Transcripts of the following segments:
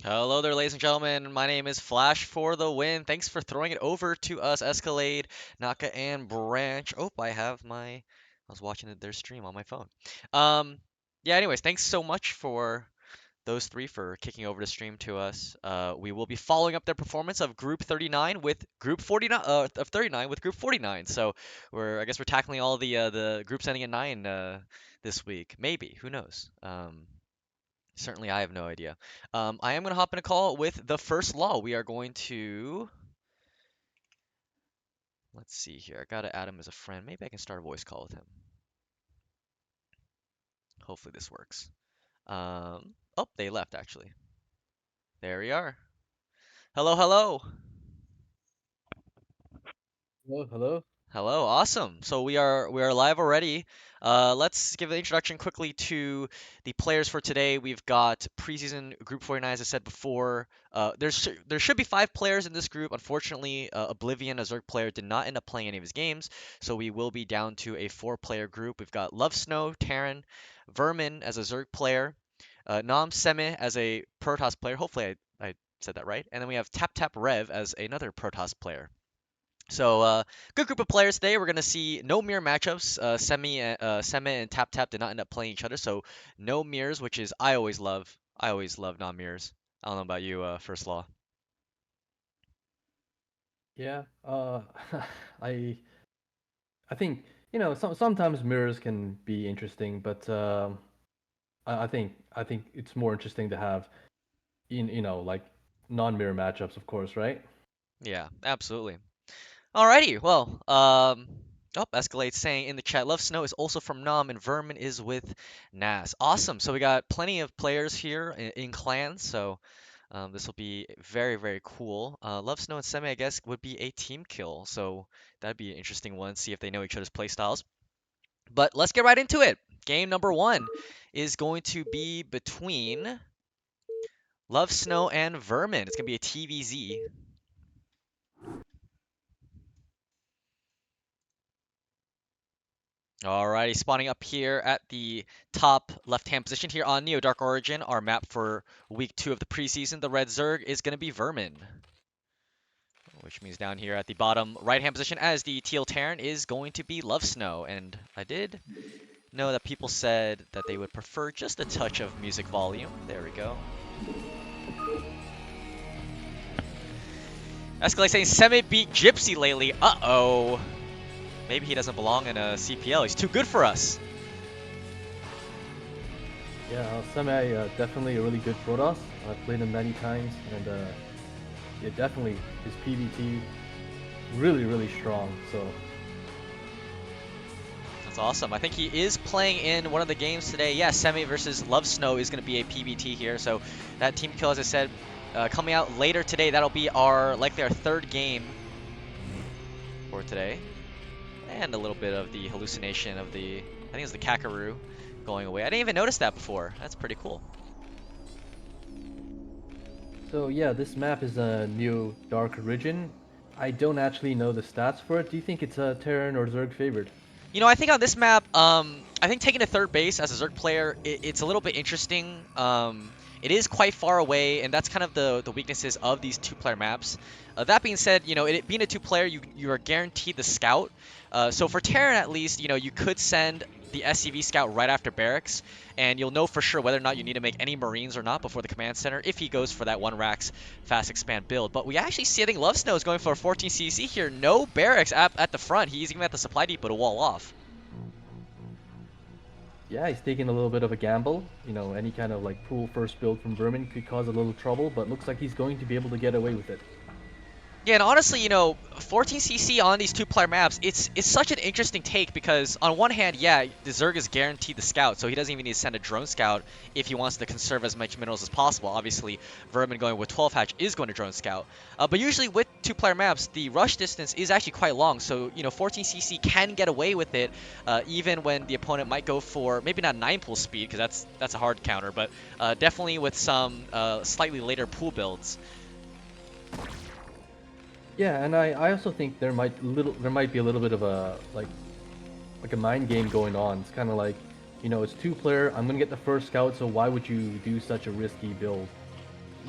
Hello there, ladies and gentlemen. My name is Flash for the win. Thanks for throwing it over to us, Escalade, Naka, and Branch. Oh, I was watching their stream on my phone. Um, yeah, anyways, thanks so much for those three for kicking over the stream to us. We will be following up their performance of Group 39 with Group 49, of 39 with Group 49. So I guess we're tackling all the groups ending in 9 this week. Maybe, who knows? Certainly, I have no idea. I am going to hop in a call with the FirstLaw. We are going to, let's see here. I got to add him as a friend. Maybe I can start a voice call with him. Hopefully this works. Oh, they left actually. There we are. Hello, hello. Hello, hello. Hello, awesome. So we are live already. Let's give an introduction quickly to the players for today. We've got preseason group 49, as I said before. There should be 5 players in this group. Unfortunately, Oblivion, a Zerg player, did not end up playing any of his games, so we will be down to a 4-player group. We've got Lovesnow, Terran, Vermin as a Zerg player, Nam Semih as a Protoss player. Hopefully I said that right. And then we have Taptap Rev as another Protoss player. So, good group of players today. We're gonna see no mirror matchups. Semih and Tap Tap did not end up playing each other, so no mirrors, which is I always love. I always love non-mirrors. I don't know about you, First Law. Yeah. I I think sometimes mirrors can be interesting, but I think it's more interesting to have like non-mirror matchups, of course, right? Yeah, absolutely. Alrighty, well, oh, Escalade saying in the chat, Love Snow is also from Nam and Vermin is with Nas. Awesome. So we got plenty of players here in clans, so this will be very, very cool. Love Snow and Semi, I guess, would be a team kill, so that'd be an interesting one. See if they know each other's playstyles. But let's get right into it. Game number 1 is going to be between Love Snow and Vermin. It's gonna be a TVZ. Alrighty, spawning up here at the top left-hand position here on Neo Dark Origin, our map for week 2 of the preseason. The red Zerg is going to be Vermin, which means down here at the bottom right-hand position as the teal Terran is going to be Love Snow. And I did know that people said that they would prefer just a touch of music volume. There we go. Escalade saying Semih beat Gypsy lately. Uh-oh. Maybe he doesn't belong in a CPL. He's too good for us. Yeah, Semi definitely a really good Protoss. I've played him many times, and yeah, definitely his PvT really strong. So That's awesome. I think he is playing in one of the games today. Yeah, Semi versus Love Snow is going to be a PBT here. So that team kill, as I said, coming out later today. That'll be likely our 3rd game for today. And a little bit of the hallucination of I think it's the Kakaroo going away. I didn't even notice that before. That's pretty cool. yeah, this map is a new Dark Origin. I don't actually know the stats for it. Do you think it's a Terran or Zerg favored? You know, I think on this map, I think taking a 3rd base as a Zerg player, it's a little bit interesting. It is quite far away, and that's kind of the weaknesses of these 2-player maps. That being said, you know, being a 2-player, you are guaranteed the scout. So for Terran, at least, you know, you could send the SCV scout right after barracks, and you'll know for sure whether or not you need to make any Marines or not before the command center if he goes for that 1 Rax fast expand build. But we actually see, I think Love Snow is going for a 14 CC here. No barracks at the front. He's even at the supply depot to wall off. Yeah, he's taking a little bit of a gamble. Any kind of like pool first build from Vermin could cause a little trouble, but looks like he's going to be able to get away with it. Yeah, and honestly, you know, 14cc on these 2-player maps, it's such an interesting take because on one hand, yeah, the Zerg is guaranteed the scout, so he doesn't even need to send a drone scout if he wants to conserve as much minerals as possible. Obviously, Vermin going with 12 hatch is going to drone scout. But usually with 2-player maps, the rush distance is actually quite long, so, you know, 14cc can get away with it even when the opponent might go for, maybe not 9 pool speed, because that's a hard counter, but definitely with some slightly later pool builds. Yeah, and I also think there might be a little bit of a like a mind game going on. It's kind of like, it's 2-player. I'm gonna get the first scout, so why would you do such a risky build?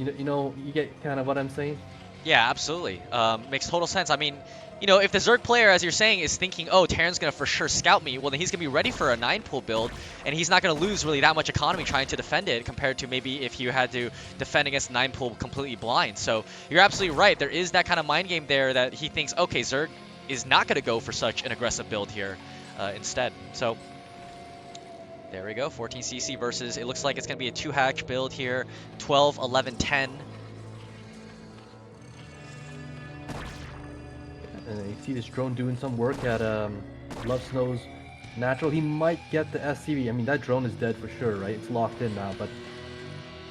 You get kind of what I'm saying. Yeah, absolutely. Makes total sense. I mean, if the Zerg player, as you're saying, is thinking, oh, Terran's going to for sure scout me, well, then he's going to be ready for a 9-pool build, and he's not going to lose really that much economy trying to defend it compared to maybe if you had to defend against 9-pool completely blind. So you're absolutely right. There is that kind of mind game there that he thinks, okay, Zerg is not going to go for such an aggressive build here instead. So there we go. 14cc versus, it looks like it's going to be a 2-hatch build here. 12, 11, 10. You see this drone doing some work at Lovesnow's natural. He might get the SCV. I mean, that drone is dead for sure, right? It's locked in now, but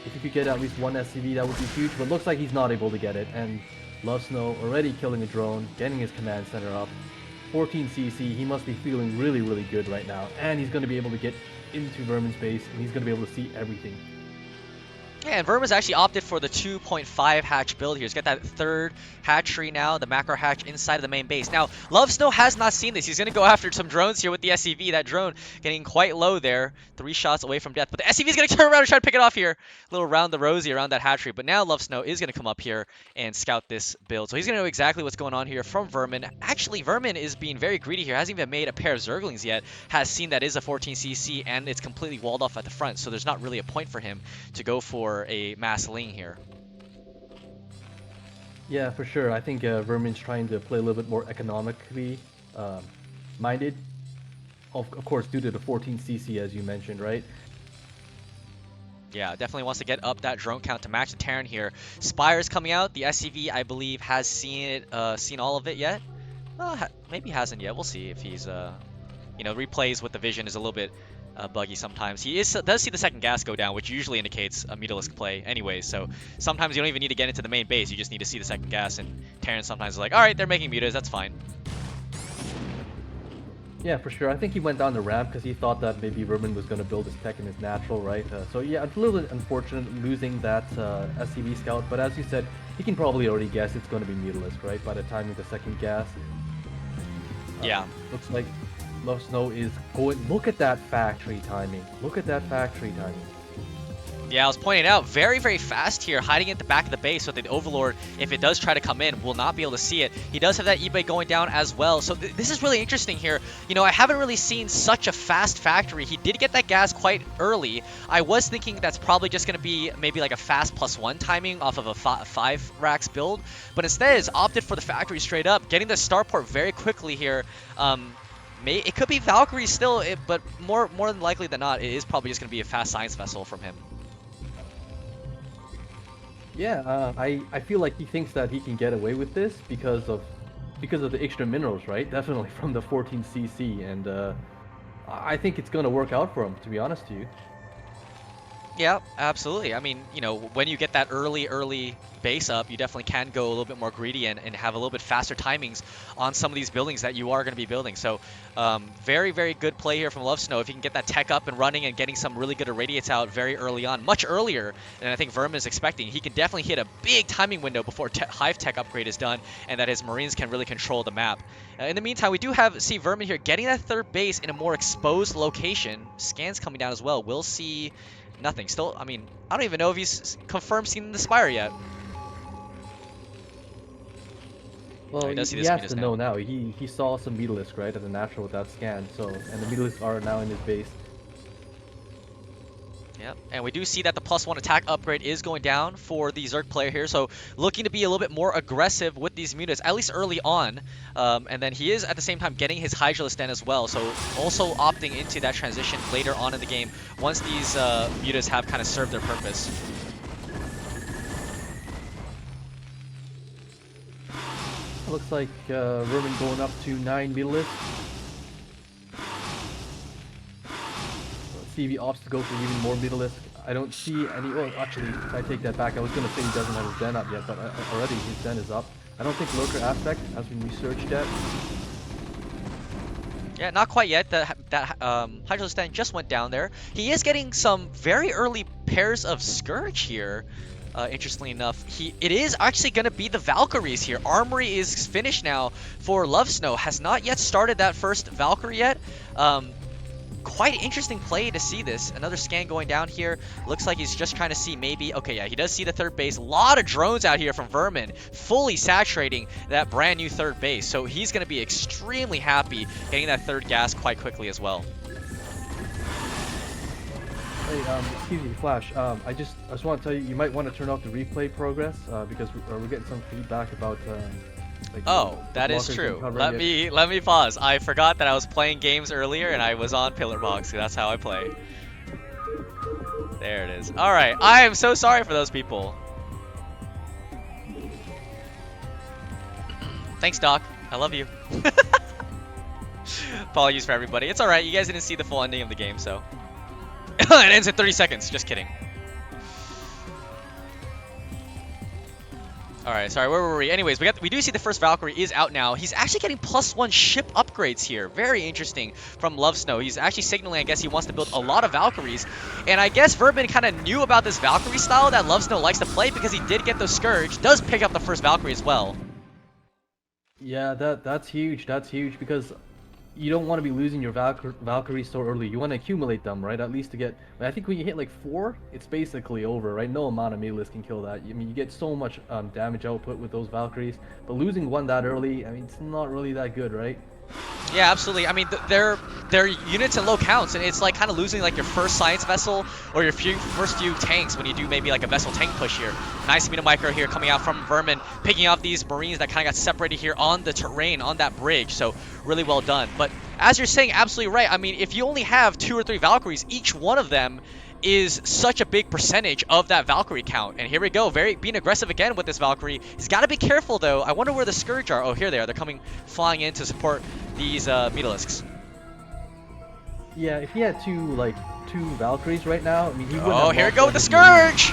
if he could get at least one SCV, that would be huge. But looks like he's not able to get it, and Lovesnow already killing a drone, getting his command center up. 14cc, he must be feeling really, really good right now, and he's going to be able to get into Vermin's base, and he's going to be able to see everything. Yeah, and Vermin's actually opted for the 2.5 hatch build here. He's got that 3rd hatchery now, the macro hatch inside of the main base. Now, Lovesnow has not seen this. He's going to go after some drones here with the SCV. That drone getting quite low there. 3 shots away from death. But the SCV is going to turn around and try to pick it off here. A little round the rosy around that hatchery. But now Lovesnow is going to come up here and scout this build. So he's going to know exactly what's going on here from Vermin. Actually, Vermin is being very greedy here. Hasn't even made a pair of Zerglings yet. Has seen that is a 14cc and it's completely walled off at the front. So there's not really a point for him to go for a mass ling here. Yeah, for sure. I think Vermin's trying to play a little bit more economically minded. Of course, due to the 14cc, as you mentioned, right? Yeah, definitely wants to get up that drone count to match the Terran here. Spire's coming out. The SCV, I believe, has seen all of it yet. Maybe hasn't yet. We'll see if he's, replays with the vision is a little bit buggy sometimes. He does see the second gas go down, which usually indicates a Mutalisk play anyways, so sometimes you don't even need to get into the main base, you just need to see the second gas, and Terran sometimes is like, alright, they're making mutas, that's fine. Yeah, for sure. I think he went down the ramp because he thought that maybe Vermin was going to build his tech in his natural, right? So yeah, it's a little bit unfortunate losing that SCV scout, but as you said, he can probably already guess it's going to be Mutalisk, right? By the time of the second gas. Yeah. Looks like Lovesnow is going. Look at that factory timing. Look at that factory timing. Yeah, I was pointing out, very, very fast here, hiding at the back of the base so that the Overlord, if it does try to come in, will not be able to see it. He does have that eBay going down as well, so this is really interesting here. I haven't really seen such a fast factory. He did get that gas quite early. I was thinking that's probably just going to be maybe like a fast +1 timing off of a 5 racks build, but instead has opted for the factory straight up, getting the starport very quickly here. It could be Valkyrie still, but more than likely than not, it is probably just going to be a fast science vessel from him. Yeah, I feel like he thinks that he can get away with this because of the extra minerals, right? Definitely from the 14cc, and I think it's going to work out for him, to be honest to you. Yeah, absolutely. I mean, when you get that early base up, you definitely can go a little bit more greedy and have a little bit faster timings on some of these buildings that you are going to be building. So very, very good play here from Lovesnow. If you can get that tech up and running and getting some really good irradiates out very early on, much earlier than I think Vermin is expecting, he can definitely hit a big timing window before Hive Tech upgrade is done and that his Marines can really control the map. In the meantime, we do see Vermin here getting that 3rd base in a more exposed location. Scans coming down as well. We'll see nothing. Still, I mean, I don't even know if he's confirmed seeing the Spire yet. Well, he has to know now. He saw some Mutalisk, right, at the natural with that scan. So, and the Mutalisk are now in his base. Yep, and we do see that the +1 attack upgrade is going down for the Zerg player here, so looking to be a little bit more aggressive with these mutas, at least early on. And then he is at the same time getting his Hydralisk Den as well, so also opting into that transition later on in the game once these mutas have kind of served their purpose. Looks like Vermin going up to 9 Mutalisks. CV opts to go for even more Mutalisk. I don't see any. Oh, actually, I take that back. I was going to say he doesn't have his den up yet, but already his den is up. I don't think Lurker Aspect has been researched yet. Yeah, not quite yet. That Hydralisk Den just went down there. He is getting some very early pairs of Scourge here. Interestingly enough, it is actually going to be the Valkyries here. Armory is finished now for Lovesnow. Has not yet started that first Valkyrie yet. quite interesting play to see this. Another scan going down here. Looks like he's just trying to see maybe. Okay, yeah, he does see the third base. A lot of drones out here from Vermin, fully saturating that brand new third base. So he's going to be extremely happy getting that third gas quite quickly as well. Hey, excuse me, Flash. I just want to tell you, you might want to turn off the replay progress because we're getting some feedback about. Like, oh, that is true. Let me pause. I forgot that I was playing games earlier and I was on Pillar Box. That's how I play. There it is. All right. I am so sorry for those people. Thanks, Doc. I love you. Apologies for everybody. It's all right. You guys didn't see the full ending of the game, so. It ends in 30 seconds. Just kidding. Alright, sorry, where were we? Anyways, we do see the first Valkyrie is out now. He's actually getting +1 ship upgrades here. Very interesting from Lovesnow. He's actually signaling, I guess, he wants to build a lot of Valkyries. And I guess Vermin kind of knew about this Valkyrie style that Lovesnow likes to play because he did get the Scourge. Does pick up the first Valkyrie as well. Yeah, that's huge. That's huge because you don't want to be losing your Valkyrie so early. You want to accumulate them, right? At least to get. I think when you hit like 4, it's basically over, right? No amount of melees can kill that. I mean, you get so much damage output with those Valkyries, but losing one that early, I mean, it's not really that good, right? Yeah, absolutely. I mean, they're units in low counts, and it's like kind of losing like your first science vessel or your first few tanks when you do maybe like a vessel tank push here. Nice micro here coming out from Vermin, picking off these Marines that kind of got separated here on the terrain, on that bridge. So really well done. But as you're saying, absolutely right. I mean, if you only have 2 or 3 Valkyries, each one of them is such a big percentage of that Valkyrie count. And here we go, being aggressive again with this Valkyrie. He's got to be careful though. I wonder where the Scourge are. Oh, here they are. They're coming flying in to support these Metalisks. Yeah, if he had two Valkyries right now, I mean, he wouldn't. Oh, here we go with the Scourge.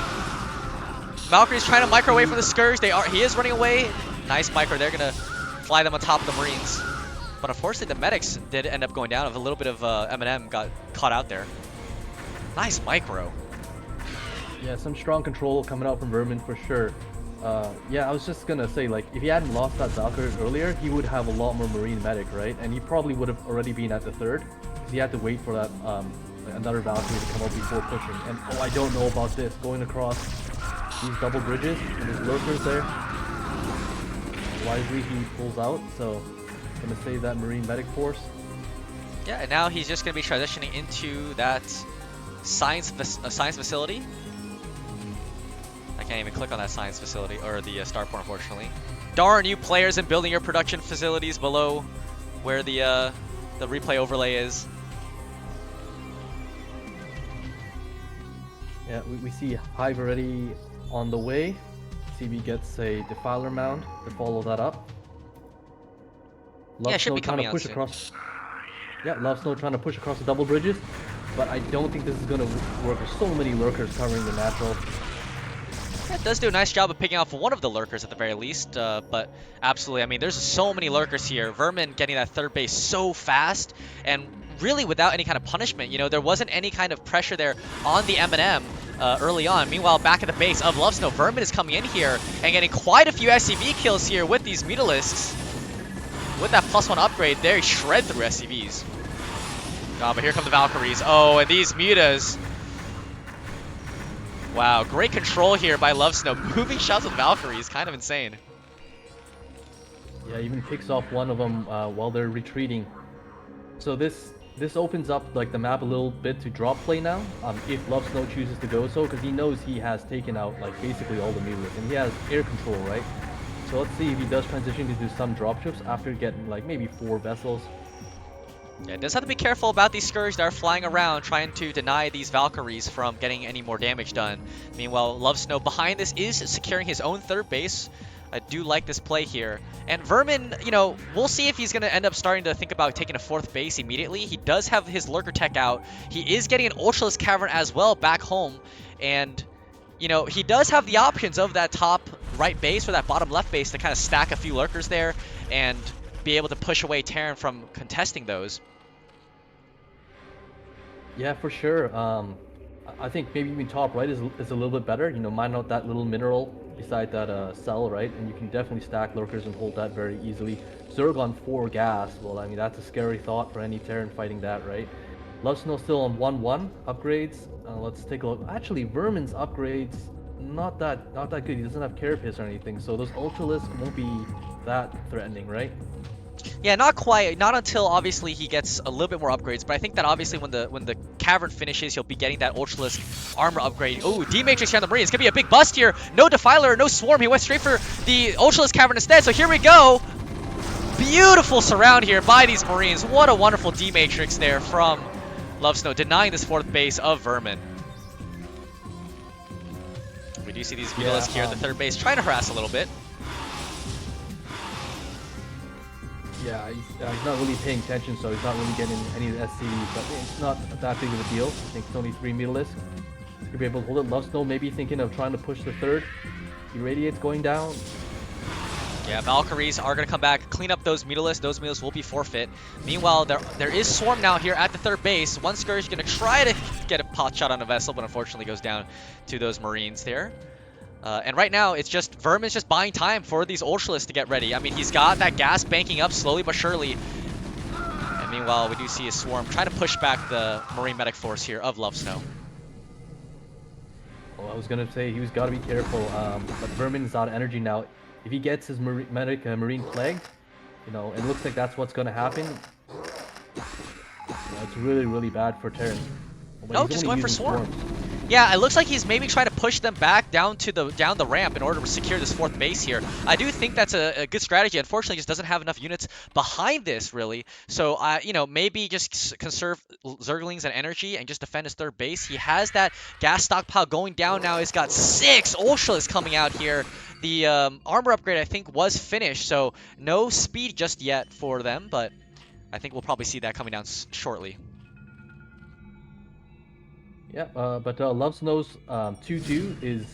Valkyrie's trying to micro away from the Scourge. He is running away. Nice micro. They're gonna fly them on top of the Marines. But unfortunately, the medics did end up going down. A little bit of M&M got caught out there. Nice micro. Yeah, some strong control coming out from Vermin for sure. Yeah, I was just gonna say, like, if he hadn't lost that Valkyrie earlier, he would have a lot more Marine medic, right? And he probably would have already been at the 3rd, because he had to wait for that another Valkyrie to come up before pushing. And oh, I don't know about this, going across these double bridges, and there's lurkers there. Wisely he pulls out, so gonna save that Marine medic force. Yeah, and now he's just gonna be transitioning into that science facility. I can't even click on that science facility or the starport, unfortunately. Darn you players and building your production facilities below where the replay overlay is. Yeah, we see Hive already on the way. CB gets a Defiler Mound to follow that up. Yeah, should be coming out soon. Lovesnow trying to push across the double bridges, but I don't think this is going to work. There's so many lurkers covering the natural. Yeah, it does do a nice job of picking off one of the lurkers at the very least, but absolutely, I mean, there's so many lurkers here. Vermin getting that third base so fast, and really without any kind of punishment. You know, there wasn't any kind of pressure there on the M&M early on. Meanwhile, back at the base of Lovesnow, Vermin is coming in here and getting quite a few SCV kills here with these Metalisks. With that +1 upgrade, they shred through SCVs. Oh, but here come the Valkyries. Oh, and these Mutas. Wow, great control here by Lovesnow. Moving shots with Valkyries, kind of insane. Yeah, even picks off one of them while they're retreating. So this opens up like the map a little bit to drop play now. If Lovesnow chooses to go so, because he knows he has taken out like basically all the Metalisks, and he has air control, right? So let's see if he does transition to do some dropships after getting like maybe 4 vessels. Yeah, it does have to be careful about these Scourge that are flying around trying to deny these Valkyries from getting any more damage done. Meanwhile, Lovesnow behind this is securing his own third base. I do like this play here. And Vermin, you know, we'll see if he's going to end up starting to think about taking a 4th base immediately. He does have his Lurker Tech out. He is getting an Ultralisk Cavern as well back home. And, you know, he does have the options of that top right base or that bottom left base to kind of stack a few Lurkers there and be able to push away Terran from contesting those. Yeah, for sure. I think maybe even top right is a little bit better. You know, mine out that little mineral beside that cell, right? And you can definitely stack lurkers and hold that very easily. Zerg on 4 gas. Well, I mean, that's a scary thought for any Terran fighting that, right? Lovesnow still on 1-1 upgrades. Let's take a look. Actually, Vermin's upgrades not that good. He doesn't have Carapace or anything, so those Ultralisks won't be that threatening, right? Yeah, not quite. Not until obviously he gets a little bit more upgrades. But I think that obviously when the cavern finishes, he'll be getting that Ultralisk armor upgrade. Oh, D-Matrix here on the Marine. It's gonna be a big bust here. No Defiler, no Swarm. He went straight for the Ultralisk cavern instead. So here we go. Beautiful surround here by these Marines. What a wonderful D-Matrix there from Lovesnow, denying this 4th base of Vermin. We do see these Mutalisks here at the 3rd base trying to harass a little bit. Yeah, he's not really paying attention, so he's not really getting any of the SCVs, but it's not that big of a deal. I think it's only 3 Mutalisks. He's gonna be able to hold it. Lovesnow maybe thinking of trying to push the 3rd. Irradiate's going down. Yeah, Valkyries are going to come back, clean up those Mutalisks. Those Mutalisks will be forfeit. Meanwhile, there is Swarm now here at the 3rd base. One Scourge is going to try to get a pot shot on a vessel, but unfortunately goes down to those Marines there. And right now, it's just Vermin's just buying time for these Ultralisks to get ready. I mean, he's got that gas banking up slowly but surely. And meanwhile, we do see a Swarm try to push back the Marine Medic Force here of Lovesnow. Well, I was going to say he's got to be careful, but Vermin's out of energy now. If he gets his Marine plagued, you know, it looks like that's what's going to happen. You know, it's really, really bad for Terran. No, just going for Swarm. Yeah, it looks like he's maybe trying to push them back down the ramp in order to secure this 4th base here. I do think that's a good strategy. Unfortunately, he just doesn't have enough units behind this, really. So, you know, maybe just conserve Zerglings and energy and just defend his 3rd base. He has that gas stockpile going down now. He's got 6 Ultralisks coming out here. The armor upgrade, I think, was finished, so no speed just yet for them, but I think we'll probably see that coming down shortly. Yeah, but Lovesnow's 2-2 is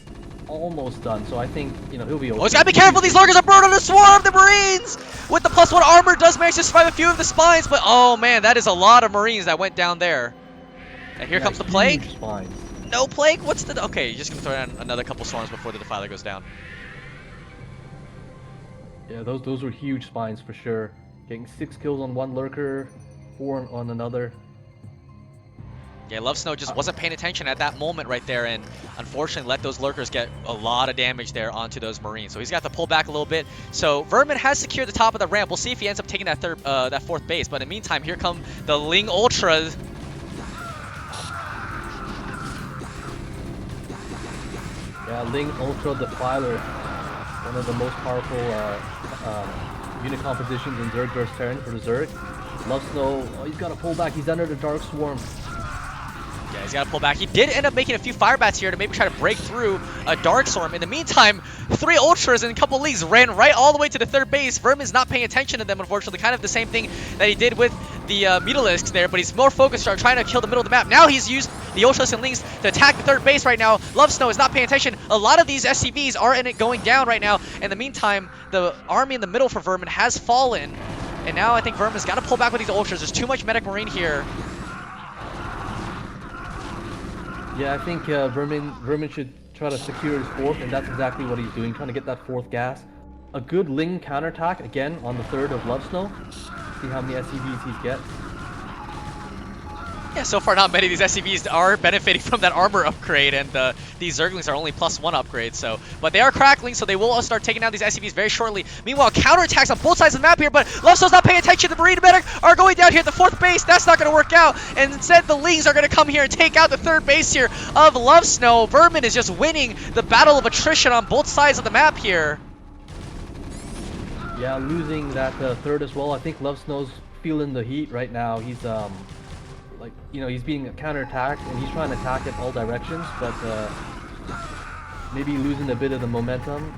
almost done, so I think, you know, he'll be okay. Oh, he's gotta be careful! These Lurkers are burned on the Swarm! The Marines! With the +1 armor does manage to survive a few of the spines, but oh man, that is a lot of Marines that went down there. And here comes the Plague. Spines. No Plague? What's the... Okay, you're just gonna throw down another couple Swarms before the Defiler goes down. Yeah, those were huge spines for sure. Getting 6 kills on one Lurker, 4 on another. Yeah, Lovesnow just wasn't paying attention at that moment right there, and unfortunately let those Lurkers get a lot of damage there onto those Marines. So he's got to pull back a little bit. So Vermin has secured the top of the ramp. We'll see if he ends up taking that 4th base. But in the meantime, here come the Ling Ultras. Yeah, Ling Ultra Defiler, one of the most powerful unit compositions in Zerg versus Terran for the Zerg. Lovesnow, oh, he's got to pull back. He's under the Dark Swarm. Yeah, he's got to pull back. He did end up making a few fire bats here to maybe try to break through a Dark Storm. In the meantime, 3 Ultras and a couple Leagues ran right all the way to the 3rd base. Vermin's not paying attention to them, unfortunately. Kind of the same thing that he did with the Mutalisks there, but he's more focused on trying to kill the middle of the map. Now he's used the Ultras and Leagues to attack the 3rd base right now. Lovesnow is not paying attention. A lot of these SCVs are in it going down right now. In the meantime, the army in the middle for Vermin has fallen. And now I think Vermin's got to pull back with these Ultras. There's too much Medic Marine here. Yeah, I think Vermin should try to secure his 4th, and that's exactly what he's doing, trying to get that 4th gas. A good Ling counterattack, again, on the 3rd of Lovesnow. See how many SCVs he gets. Yeah, so far not many of these SCVs are benefiting from that armor upgrade, and these Zerglings are only +1 upgrades, so... But they are crackling, so they will start taking down these SCVs very shortly. Meanwhile, counterattacks on both sides of the map here, but Lovesnow's not paying attention. The Marine Medic are going down here at the 4th base. That's not going to work out, and instead the Leagues are going to come here and take out the 3rd base here of Lovesnow. Vermin is just winning the battle of attrition on both sides of the map here. Yeah, losing that 3rd as well. I think Lovesnow's feeling the heat right now. He's like, you know, he's being counterattacked and he's trying to attack in all directions, but maybe losing a bit of the momentum.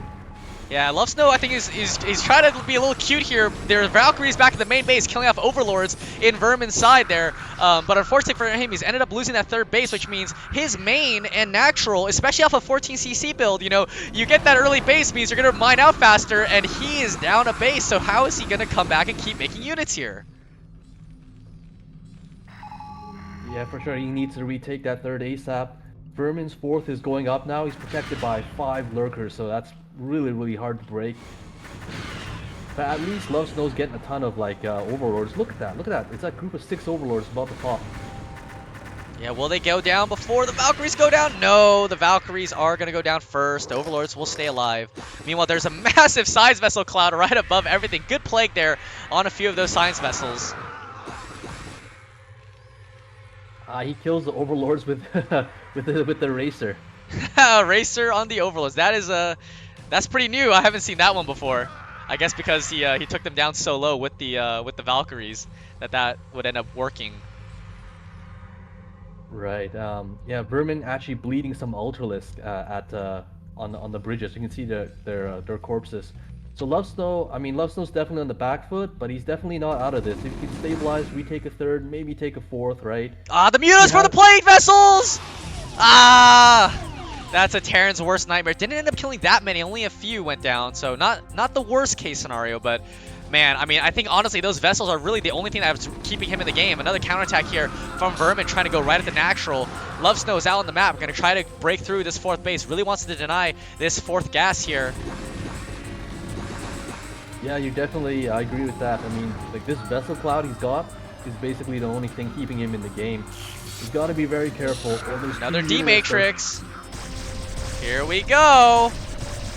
Yeah, Lovesnow, I think, is trying to be a little cute here. There's Valkyries back at the main base, killing off Overlords in Vermin's side there. But unfortunately for him, he's ended up losing that 3rd base, which means his main and natural, especially off a 14cc build, you know, you get that early base means you're going to mine out faster, and he is down a base. So how is he going to come back and keep making units here? Yeah, for sure. He needs to retake that 3rd ASAP. Vermin's 4th is going up now. He's protected by 5 Lurkers, so that's really, really hard to break. But at least Lovesnow's getting a ton of, like, Overlords. Look at that. Look at that. It's that group of 6 Overlords above the top. Yeah, will they go down before the Valkyries go down? No, the Valkyries are going to go down first. The Overlords will stay alive. Meanwhile, there's a massive science vessel cloud right above everything. Good plague there on a few of those science vessels. He kills the Overlords with with the Racer. Racer on the Overlords. That's pretty new. I haven't seen that one before. I guess because he took them down so low with the Valkyries that would end up working. Right. Yeah, Vermin actually bleeding some Ultralisk at on the bridges. You can see their corpses. So Lovesnow, I mean, Lovesnow's definitely on the back foot, but he's definitely not out of this. If he can stabilize, retake a third, maybe take a fourth, right? Ah, the He Mutas for the has. plague vessels! Ah! That's a Terran's worst nightmare. Didn't end up killing that many. Only a few went down. So not the worst case scenario, but man, I mean, I think honestly those vessels are really the only thing that's keeping him in the game. Another counterattack here from Vermin trying to go right at the natural. Lovesnow is out on the map. Going to try to break through this fourth base. Really wants to deny this fourth gas here. Yeah, you definitely. I agree with that. I mean, like this vessel cloud he's got is basically the only thing keeping him in the game. He's got to be very careful. Another D-Matrix. Here we go.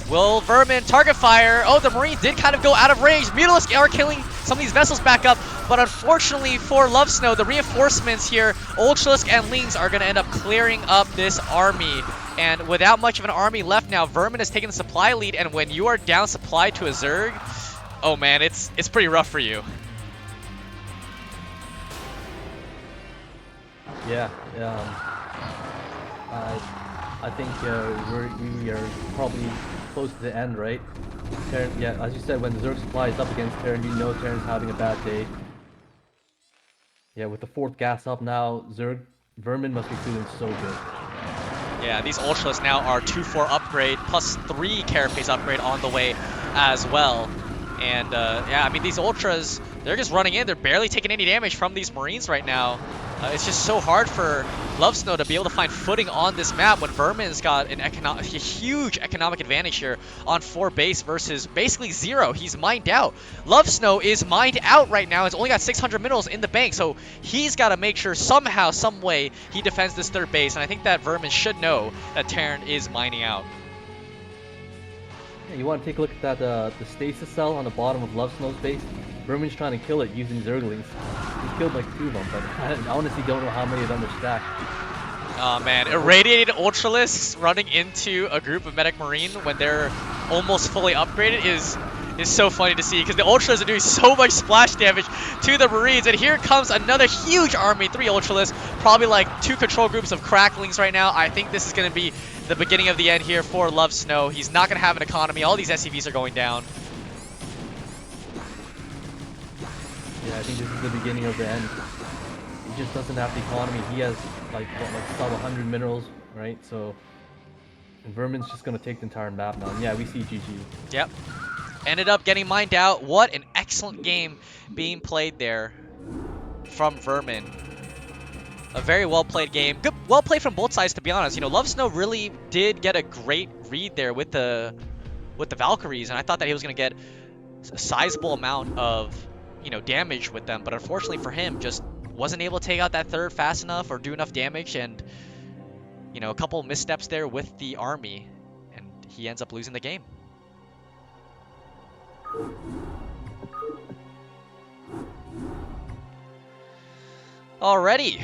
Will Vermin target fire? Oh, the Marine did kind of go out of range. Mutalisk are killing some of these vessels back up, but unfortunately for Lovesnow, the reinforcements here, Ultralisk and Lings are going to end up clearing up this army. And without much of an army left now, Vermin has taken the supply lead, and when you are down supply to a Zerg, oh man, it's pretty rough for you. Yeah. I think we are probably close to the end, right? Terran, yeah, as you said, when the Zerg supply is up against Terran, you know Terran's having a bad day. Yeah, with the fourth gas up now, Vermin must be feeling so good. Yeah, these Ultras now are 2-4 upgrade, plus 3 carapace upgrade on the way as well. And yeah, I mean, these Ultras, they're just running in. They're barely taking any damage from these Marines right now. It's just so hard for Lovesnow to be able to find footing on this map when Vermin's got a huge economic advantage here on 4 base versus basically 0. He's mined out. Lovesnow is mined out right now. He's only got 600 minerals in the bank, so he's got to make sure somehow, some way, he defends this 3rd base. And I think that Vermin should know that Terran is mining out. Yeah, you want to take a look at that the stasis cell on the bottom of Lovesnow's base? Vermin's trying to kill it using Zerglings. He's killed like 2 of them, but I honestly don't know how many of them are stacked. Oh man, irradiated Ultralisks running into a group of Medic Marine when they're almost fully upgraded is so funny to see, because the Ultras are doing so much splash damage to the Marines, and here comes another huge army, 3 Ultralisks, probably like 2 control groups of Cracklings right now. I think this is going to be the beginning of the end here for Lovesnow. He's not going to have an economy. All these SCVs are going down. Yeah, I think this is the beginning of the end. He just doesn't have the economy. He has like sub 100 minerals, right? So, and Vermin's just gonna take the entire map now. And yeah, we see GG. Yep. Ended up getting mined out. What an excellent game being played there from Vermin. A very well played game. Good, well played from both sides, to be honest. You know, Lovesnow really did get a great read there with the Valkyries, and I thought that he was gonna get a sizable amount of, you know, damage with them, but unfortunately for him, just wasn't able to take out that 3rd fast enough or do enough damage, and you know, a couple missteps there with the army, and he ends up losing the game. Alrighty.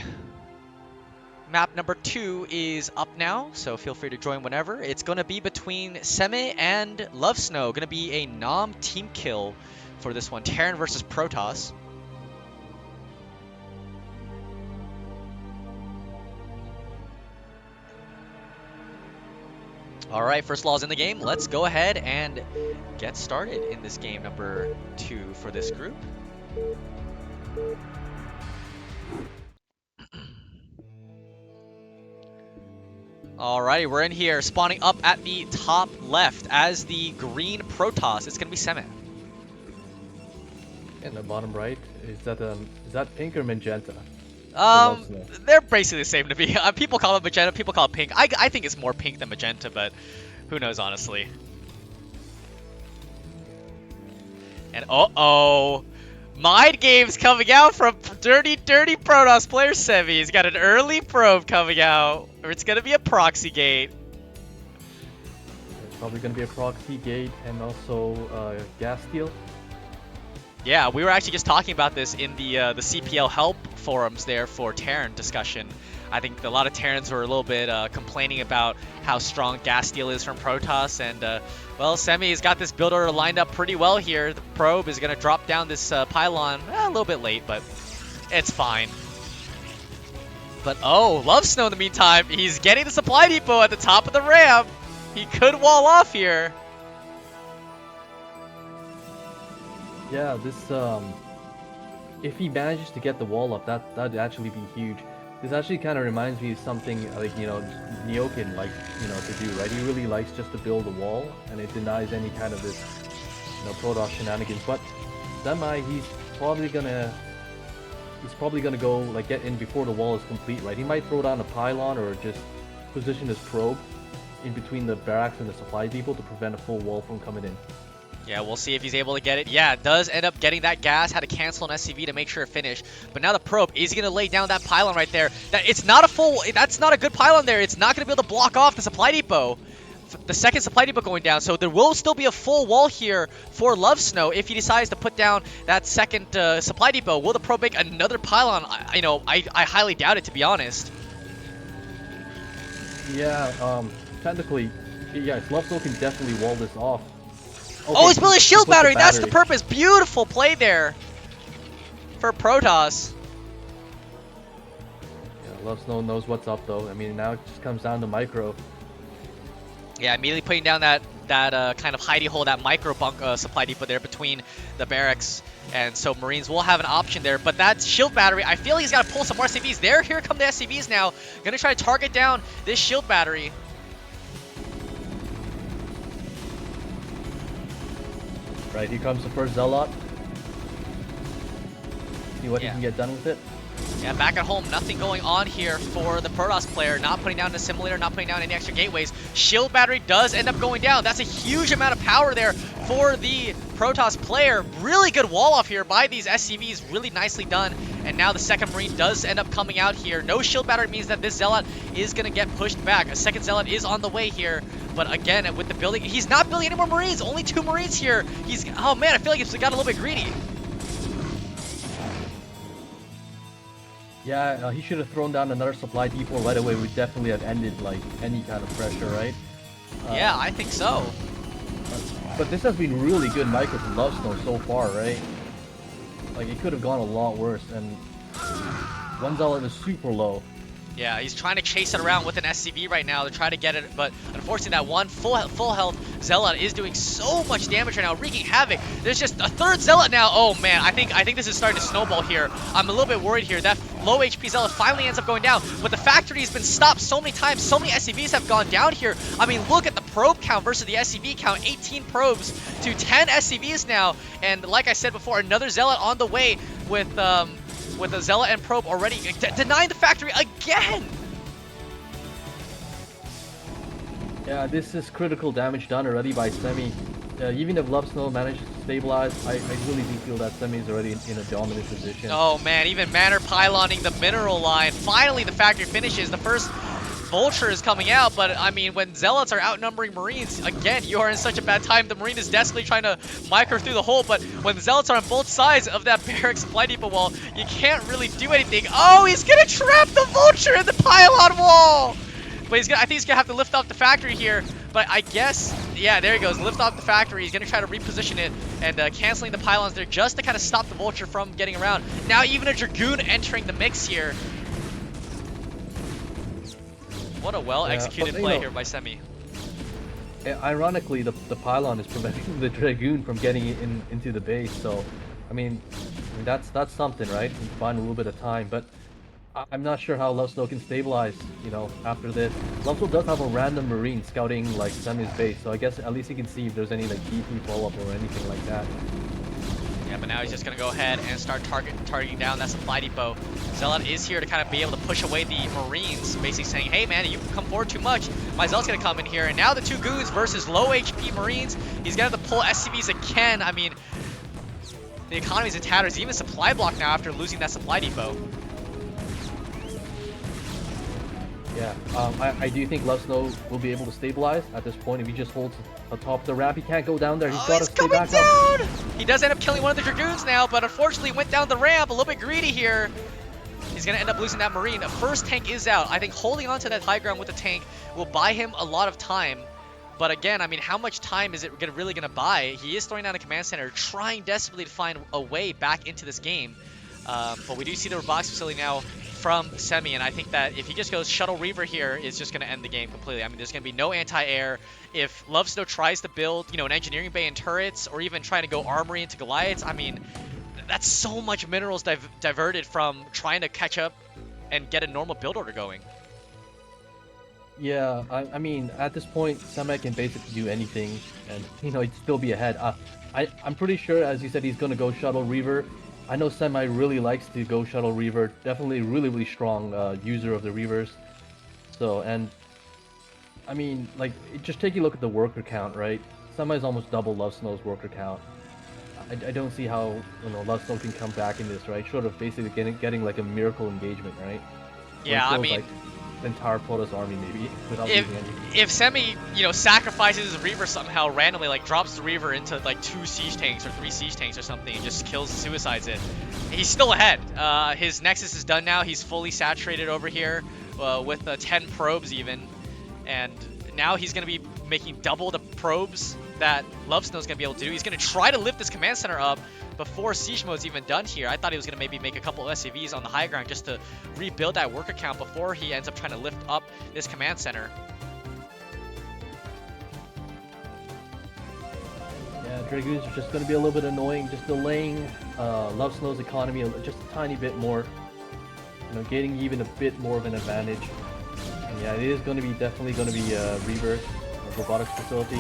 Map number 2 is up now, so feel free to join whenever. It's going to be between Semih and Lovesnow. Going to be a team kill for this one. Terran versus Protoss. Alright, FirstLaw's in the game. Let's go ahead and get started in this game number 2 for this group. Alrighty, we're in here, spawning up at the top left as the green Protoss. It's gonna be Semih. And the bottom right, is that pink or magenta? They're basically the same to me. People call it magenta, people call it pink. I think it's more pink than magenta, but who knows, honestly. And uh-oh, Mind games coming out from dirty Protoss player Semih. He's got an early probe coming out, or it's gonna be a proxy gate. It's probably going to be a proxy gate and also gas steal. Yeah, we were actually just talking about this in the CPL help forums there for Terran discussion. I think a lot of Terrans were a little bit complaining about how strong gas steal is from Protoss, and well, Semih has got this build order lined up pretty well here. The probe is going to drop down this pylon a little bit late, but it's fine. But oh, Lovesnow in the meantime, he's getting the supply depot at the top of the ramp. He could wall off here. Yeah, this if he manages to get the wall up, that'd actually be huge. This actually kind of reminds me of something like, you know, Neokin likes, you know, to do, right? He really likes just to build a wall, and it denies any kind of this, you know, Protoss shenanigans. But Semih, he's probably gonna go like get in before the wall is complete, right? He might throw down a pylon or just position his probe in between the barracks and the supply depot to prevent a full wall from coming in. Yeah, we'll see if he's able to get it. Yeah, does end up getting that gas. Had to cancel an SCV to make sure it finished. But now the probe is going to lay down that pylon right there. It's not a full... That's not a good pylon there. It's not going to be able to block off the supply depot. The second supply depot going down. So there will still be a full wall here for Lovesnow if he decides to put down that second supply depot. Will the probe make another pylon? I highly doubt it, to be honest. Yeah, technically, yeah, Lovesnow can definitely wall this off. Okay, Oh, he's building a shield battery. That's the battery. purpose. Beautiful play there for Protoss. Yeah, Lovesnow knows what's up though. I mean, now it just comes down to micro. Yeah, immediately putting down that kind of hidey hole, that micro bunk supply depot there between the barracks. And so Marines will have an option there. But that shield battery, I feel like he's got to pull some more SCVs. Here come the SCVs now. Gonna try to target down this shield battery. Right, here comes the first Zealot. See what he can get done with it. Yeah, back at home, nothing going on here for the Protoss player. Not putting down an assimilator, not putting down any extra gateways. Shield battery does end up going down. That's a huge amount of power there for the Protoss player. Really good wall off here by these SCVs. Really nicely done. And now the second Marine does end up coming out here. No shield battery means that this Zealot is going to get pushed back. A second Zealot is on the way here. But again, with the building, he's not building any more Marines. Only 2 Marines here. Oh man, I feel like he's got a little bit greedy. Yeah, he should have thrown down another supply depot right away. We definitely have ended like any kind of pressure, right? Yeah, I think so. But this has been really good micro from Lovesnow so far, right? Like it could have gone a lot worse, and one Zealot is super low. Yeah, he's trying to chase it around with an SCV right now to try to get it, but unfortunately that one full health Zealot is doing so much damage right now, wreaking havoc. There's just a third Zealot now. Oh man, I think this is starting to snowball here. I'm a little bit worried here. That low HP Zealot finally ends up going down, but the factory has been stopped so many times. So many SCVs have gone down here. I mean, look at the probe count versus the SCV count. 18 probes to 10 SCVs now, and like I said before, another Zealot on the way with a Zealot and probe already denying the factory again. Yeah, this is critical damage done already by Semih. Even if Lovesnow manages to stabilize, I really do feel that Semih is already in a dominant position. Oh man, even Manor pyloning the mineral line. Finally, the factory finishes. The first Vulture is coming out, but I mean, when Zealots are outnumbering Marines, again, you are in such a bad time. The Marine is desperately trying to micro through the hole, but when the Zealots are on both sides of that barrack supply depot wall, you can't really do anything. Oh, he's gonna trap the Vulture in the pylon wall! But I think he's gonna have to lift off the factory here. But I guess, yeah, there he goes. Lift off the factory. He's gonna try to reposition it and canceling the pylons there just to kind of stop the Vulture from getting around. Now even a Dragoon entering the mix here. What a well-executed play here by Semih. Ironically, the pylon is preventing the Dragoon from getting into the base. So, I mean that's something, right? You find a little bit of time, but I'm not sure how Lovesnow can stabilize, you know, after this. Lovesnow does have a random Marine scouting like Semih's base, so I guess at least he can see if there's any like DP follow-up or anything like that. Yeah, but now he's just gonna go ahead and start targeting down that supply depot. Zealot is here to kind of be able to push away the Marines, basically saying, hey man, you come forward too much. My Zealot's gonna come in here, and now the 2 Goons versus low HP Marines. He's gonna have to pull SCVs again. I mean, The economy's in tatters. Even supply block now after losing that supply depot. Yeah, I do think Lovesnow will be able to stabilize at this point if he just holds atop the ramp. He can't go down there. He's got to stay back down! up. He does end up killing one of the Dragoons now, but unfortunately went down the ramp. A little bit greedy here. He's going to end up losing that Marine. The first tank is out. I think holding on to that high ground with the tank will buy him a lot of time. But again, I mean, how much time is it really going to buy? He is throwing down a command center, trying desperately to find a way back into this game. But we do see the robotics facility now from Semih, and I think that if he just goes Shuttle Reaver here, it's just going to end the game completely. I mean, there's going to be no anti-air. If Lovesnow tries to build, you know, an engineering bay and turrets, or even trying to go armory into Goliaths, I mean, that's so much minerals diverted from trying to catch up and get a normal build order going. Yeah, I mean, at this point, Semih can basically do anything, and, you know, he'd still be ahead. I'm pretty sure, as you said, he's going to go Shuttle Reaver. I know Semih really likes to go Shuttle Reaver. Definitely a really, really strong user of the Reavers. So, and, I mean, like, just take a look at the worker count, right? Semih's almost double Lovesnow's worker count. I don't see how, you know, Lovesnow can come back in this, right? Short of basically getting like a miracle engagement, right? Yeah, I mean, like, the entire Protoss army maybe without if losing anything. if Semih, you know, sacrifices his Reaver somehow randomly, like drops the Reaver into like 2 siege tanks or 3 siege tanks or something, and just kills, suicides it, he's still ahead. His Nexus is done now. He's fully saturated over here with 10 probes even, and now he's gonna be making double the probes that Lovesnow's gonna be able to do. He's gonna try to lift this command center up before siege mode's even done here. I thought he was gonna maybe make a couple of SCVs on the high ground just to rebuild that worker count before he ends up trying to lift up this command center. Yeah, Dragoons are just going to be a little bit annoying, just delaying Lovesnow's economy just a tiny bit more. You know, getting even a bit more of an advantage. And yeah, it is going to be definitely going to be Reaver, robotics facility,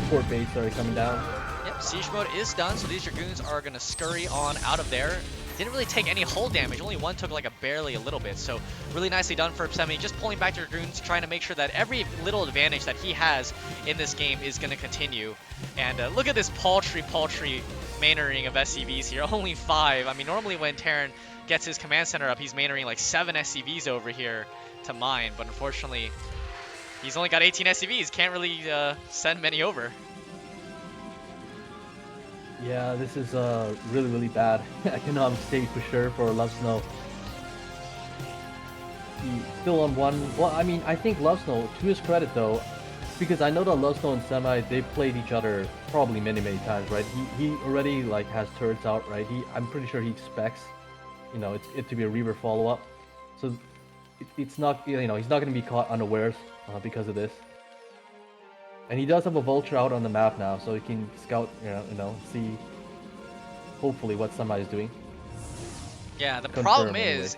port base already coming down. Yep, siege mode is done, so these Dragoons are going to scurry on out of there. Didn't really take any hull damage, only one took like barely a little bit, so really nicely done for Semih, just pulling back to Dragoons, trying to make sure that every little advantage that he has in this game is going to continue. And look at this paltry mainering of SCVs here, only 5. I mean, normally when Terran gets his command center up, he's mainering like 7 SCVs over here to mine, but unfortunately, he's only got 18 SCVs, can't really send many over. Yeah, this is really, really bad economic state for sure for Lovesnow. He's still on 1. Well, I mean, I think Lovesnow, to his credit though, because I know that Lovesnow and Semih, they've played each other probably many times, right? He already like has turrets out, right? I'm pretty sure he expects, you know, it to be a Reaver follow-up. So it's not, you know, he's not going to be caught unawares because of this. And he does have a vulture out on the map now, so he can scout, you know, see hopefully what Semih is doing. Yeah, the problem is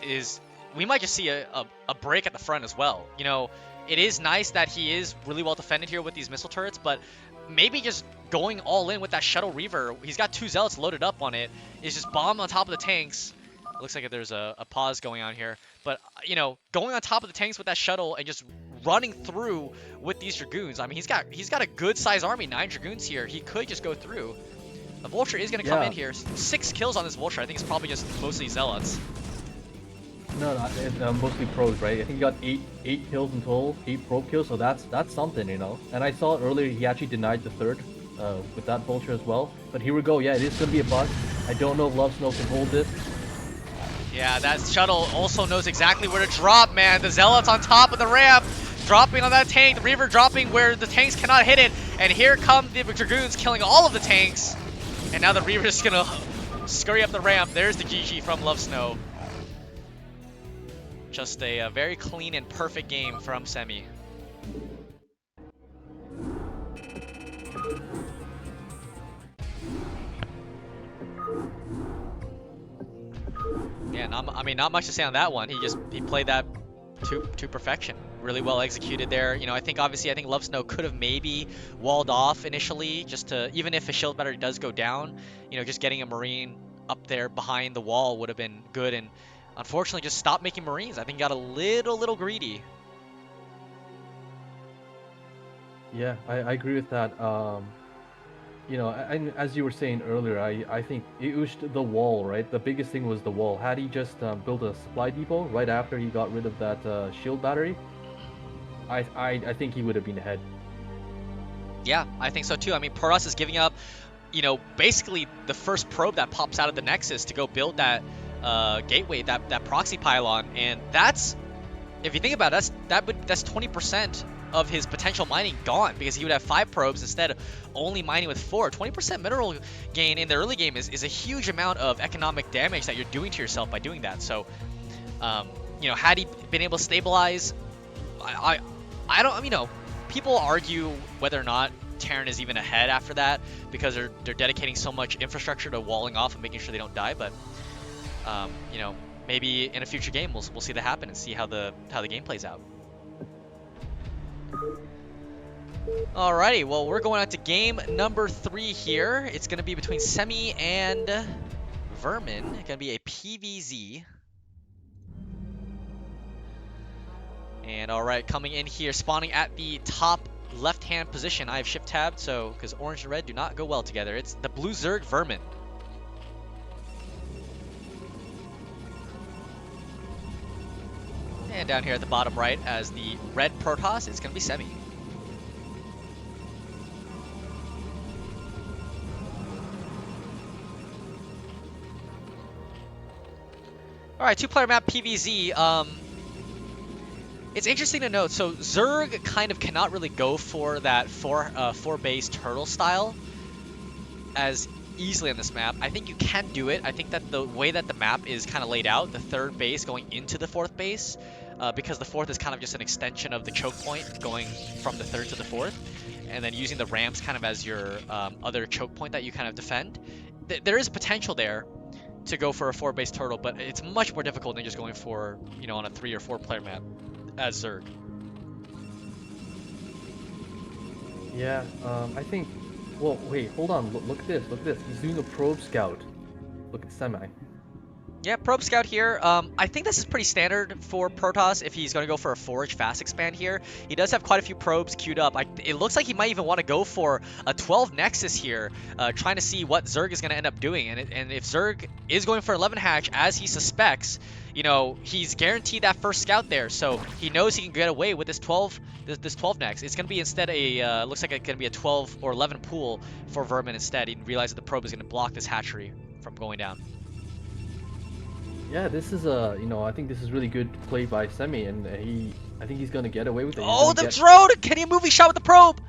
we might just see a break at the front as well. You know, it is nice that he is really well defended here with these missile turrets, but maybe just going all in with that Shuttle Reaver, he's got 2 Zealots loaded up on it, is just bomb on top of the tanks. It looks like there's a pause going on here. But, you know, going on top of the tanks with that shuttle and just running through with these Dragoons. I mean, he's got a good-sized army, 9 Dragoons here. He could just go through. The Vulture is going to come in here. 6 kills on this Vulture. I think it's probably just mostly Zealots. No, mostly pros, right? I think he got 8 kills in total, 8 probe kills, so that's something, you know. And I saw earlier he actually denied the 3rd with that Vulture as well. But here we go. Yeah, it is going to be a bust. I don't know if Lovesnow can hold this. Yeah, that shuttle also knows exactly where to drop, man. The Zealots on top of the ramp, dropping on that tank. The Reaver dropping where the tanks cannot hit it. And here come the Dragoons killing all of the tanks. And now the Reaver's just gonna scurry up the ramp. There's the GG from Lovesnow. Just a very clean and perfect game from Semih. Yeah, not much to say on that one. He played that to perfection. Really well executed there. You know, I think Lovesnow could have maybe walled off initially, just to, even if his shield battery does go down, you know, just getting a Marine up there behind the wall would have been good. And unfortunately, just stopped making Marines. I think he got a little greedy. Yeah, I agree with that. You know, and as you were saying earlier, I think it was the wall, right? The biggest thing was the wall. Had he just built a supply depot right after he got rid of that shield battery, I think he would have been ahead. Yeah, I think so too. I mean, Paras is giving up, basically the first probe that pops out of the Nexus to go build that gateway, that proxy pylon, and that's, if you think about it, that's 20% of his potential mining gone, because he would have 5 probes instead of only mining with 4. 20% mineral gain in the early game is a huge amount of economic damage that you're doing to yourself by doing that. So, had he been able to stabilize, I don't, people argue whether or not Terran is even ahead after that, because they're dedicating so much infrastructure to walling off and making sure they don't die. But maybe in a future game we'll see that happen and see how the game plays out. Alrighty, well, we're going on to game number 3 here. It's going to be between Semih and Vermin. It's going to be a PVZ. And alright, coming in here, spawning at the top left-hand position. I have shift tabbed, so because orange and red do not go well together. It's the blue Zerg Vermin. And down here at the bottom right, as the red Protoss, it's going to be Semih. Alright, 2-player map PVZ. It's interesting to note, so Zerg kind of cannot really go for that 4 base turtle style as easily on this map. I think you can do it. I think that the way that the map is kind of laid out, the 3rd base going into the 4th base, because the 4th is kind of just an extension of the choke point going from the 3rd to the 4th, and then using the ramps kind of as your other choke point that you kind of defend. There is potential there to go for a 4 base turtle, but it's much more difficult than just going for, on a 3 or 4 player map as Zerg. Yeah, I think. Well, wait, hold on. Look at this. Look at this. He's doing a probe scout. Look at Semih. Yeah, probe scout here. I think this is pretty standard for Protoss if he's going to go for a forage fast expand here. He does have quite a few probes queued up. It looks like he might even want to go for a 12 Nexus here, trying to see what Zerg is going to end up doing. And if Zerg is going for 11 hatch, as he suspects, he's guaranteed that first scout there. So he knows he can get away with this 12 Nex. It's going to be instead looks like it's going to be a 12 or 11 pool for Vermin instead. He realizes the probe is going to block this hatchery from going down. Yeah, this is I think this is really good play by Semih, and I think he's gonna get away with it. Oh, the drone! Can he move? He shot with the probe.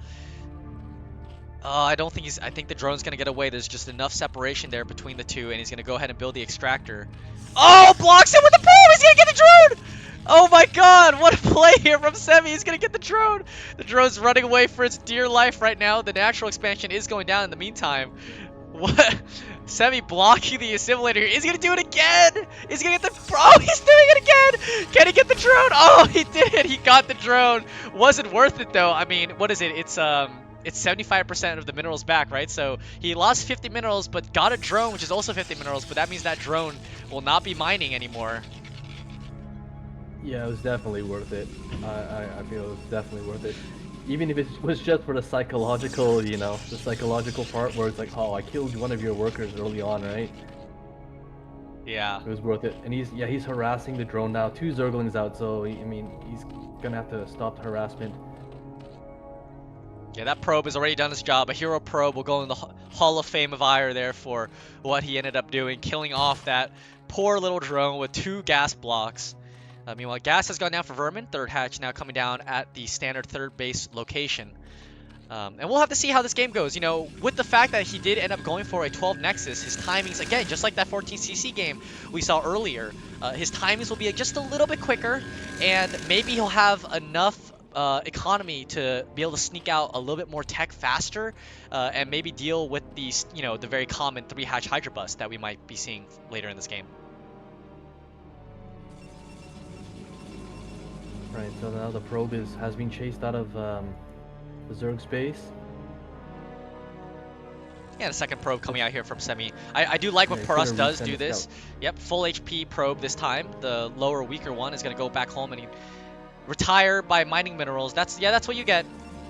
I don't think I think the drone's gonna get away. There's just enough separation there between the two, and he's gonna go ahead and build the extractor. Oh, blocks him with the probe. He's gonna get the drone. Oh my God! What a play here from Semih. He's gonna get the drone. The drone's running away for its dear life right now. The natural expansion is going down in the meantime. What? Semih blocking the assimilator here. Is he gonna do it again? Is he gonna get the... Oh, he's doing it again! Can he get the drone? Oh, he did! He got the drone. Wasn't worth it though. I mean, what is it? It's 75% of the minerals back, right? So he lost 50 minerals, but got a drone, which is also 50 minerals, but that means that drone will not be mining anymore. Yeah, it was definitely worth it. I feel it was definitely worth it. Even if it was just for the psychological, the psychological part where it's like, oh, I killed one of your workers early on, right? Yeah. It was worth it. And he's harassing the drone now. 2 Zerglings out, so he's gonna have to stop the harassment. Yeah, that probe has already done its job. A hero probe will go in the Hall of Fame of Ire there for what he ended up doing, killing off that poor little drone with 2 gas blocks. Meanwhile, gas has gone down for Vermin. 3rd hatch now coming down at the standard 3rd base location. And we'll have to see how this game goes. With the fact that he did end up going for a 12 Nexus, his timings, again, just like that 14cc game we saw earlier, his timings will be just a little bit quicker, and maybe he'll have enough economy to be able to sneak out a little bit more tech faster, and maybe deal with these, the very common 3 hatch Hydra bust that we might be seeing later in this game. Right, so now the probe has been chased out of the Zerg space. Yeah, the second probe coming out here from Semih. I do like when Paras does do this. Yep, full HP probe this time. The lower, weaker one is going to go back home and retire by mining minerals. That's what you get.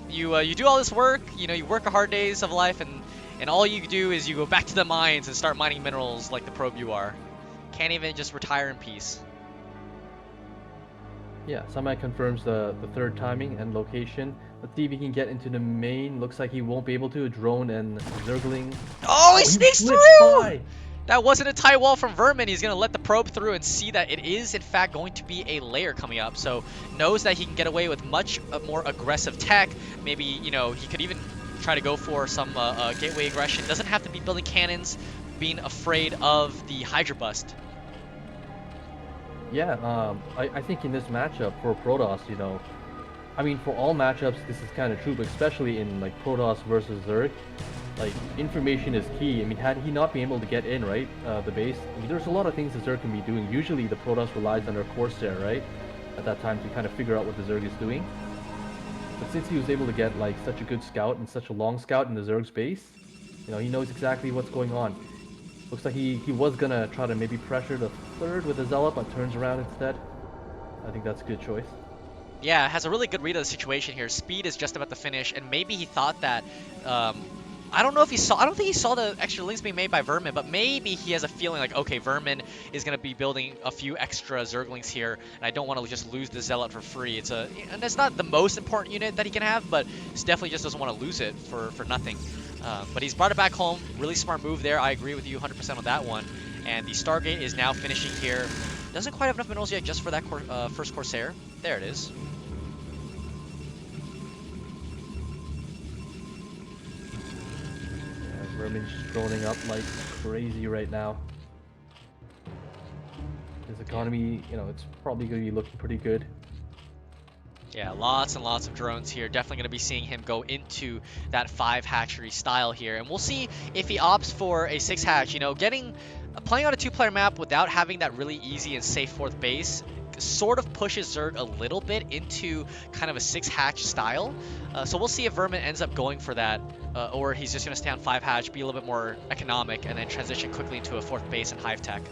You do all this work, you work a hard days of life, and And all you do is you go back to the mines and start mining minerals like the probe you are. Can't even just retire in peace. Yeah, Semih confirms the third timing and location. Let's see if he can get into the main. Looks like he won't be able to. A drone and Zergling. Oh, he Oh, he sneaks flips through! by! That wasn't a tight wall from Vermin. He's going to let the probe through and see that it is, in fact, going to be a layer coming up. So knows that he can get away with much more aggressive tech. Maybe, you know, he could even try to go for some gateway aggression. Doesn't have to be building cannons, being afraid of the Hydra Bust. Yeah, I think in this matchup for Protoss, you know, I mean, for all matchups, this is kind of true, but especially in like Protoss versus Zerg, like information is key. I mean, had he not been able to get in, right, the base, I mean, there's a lot of things the Zerg can be doing. Usually the Protoss relies on their Corsair, right, at that time to kind of figure out what the Zerg is doing. But since he was able to get like such a good scout and such a long scout in the Zerg's base, you know, he knows exactly what's going on. Looks like he was gonna try to maybe pressure the third with the Zealot, but turns around instead. I think that's a good choice. Yeah, has a really good read of the situation here. Speed is just about to finish, and maybe he thought that, I don't know if he saw, I don't think he saw the extra links being made by Vermin, but maybe he has a feeling like, okay, Vermin is going to be building a few extra Zerglings here, and I don't want to just lose the Zealot for free. And it's not the most important unit that he can have, but he definitely just doesn't want to lose it for nothing. But he's brought it back home. Really smart move there. I agree with you 100% on that one. And the Stargate is now finishing here. Doesn't quite have enough minerals yet just for that first Corsair. There it is. Yeah, Vermin's droning up like crazy right now. His economy, you know, it's probably going to be looking pretty good. Yeah, lots and lots of drones here. Definitely going to be seeing him go into that 5 hatchery style here. And we'll see if he opts for a 6 hatch. You know, playing on a 2-player map without having that really easy and safe 4th base sort of pushes Zerg a little bit into kind of a 6 hatch style. So we'll see if Vermin ends up going for that, or he's just going to stay on 5 hatch, be a little bit more economic, and then transition quickly into a 4th base and hive tech.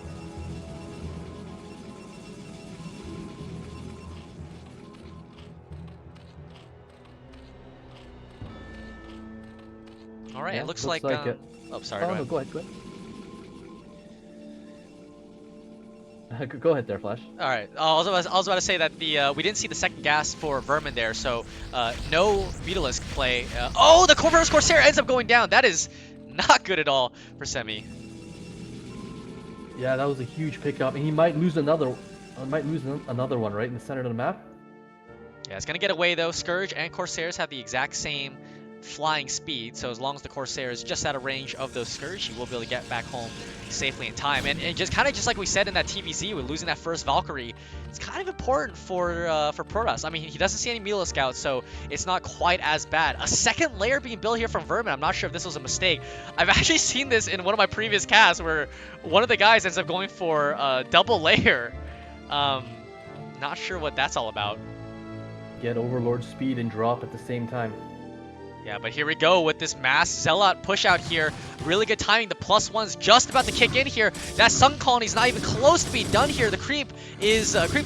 All right, Yeah, it looks like oh, sorry. Oh, no, go ahead. Go ahead there, Flash. All right. I was about to say that we didn't see the second gas for Vermin there, so no Vitalisk play. Oh, the first Corsair ends up going down. That is not good at all for Semih. Yeah, that was a huge pickup, and he might lose another one right in the center of the map. Yeah, it's gonna get away though. Scourge and Corsairs have the exact same flying speed, so as long as the Corsair is just out of range of those Scourge, he will be able to get back home safely in time. And just kind of just like we said in that TVZ with losing that first Valkyrie, it's kind of important for Protoss. I mean, he doesn't see any Milo Scouts, so it's not quite as bad. A second layer being built here from Vermin. I'm not sure if this was a mistake. I've actually seen this in one of my previous casts where one of the guys ends up going for a double layer. Not sure what that's all about. Get Overlord speed and drop at the same time. Yeah, but here we go with this mass Zealot push out here. Really good timing. The +1's just about to kick in here. That Sun Colony's not even close to being done here. The creep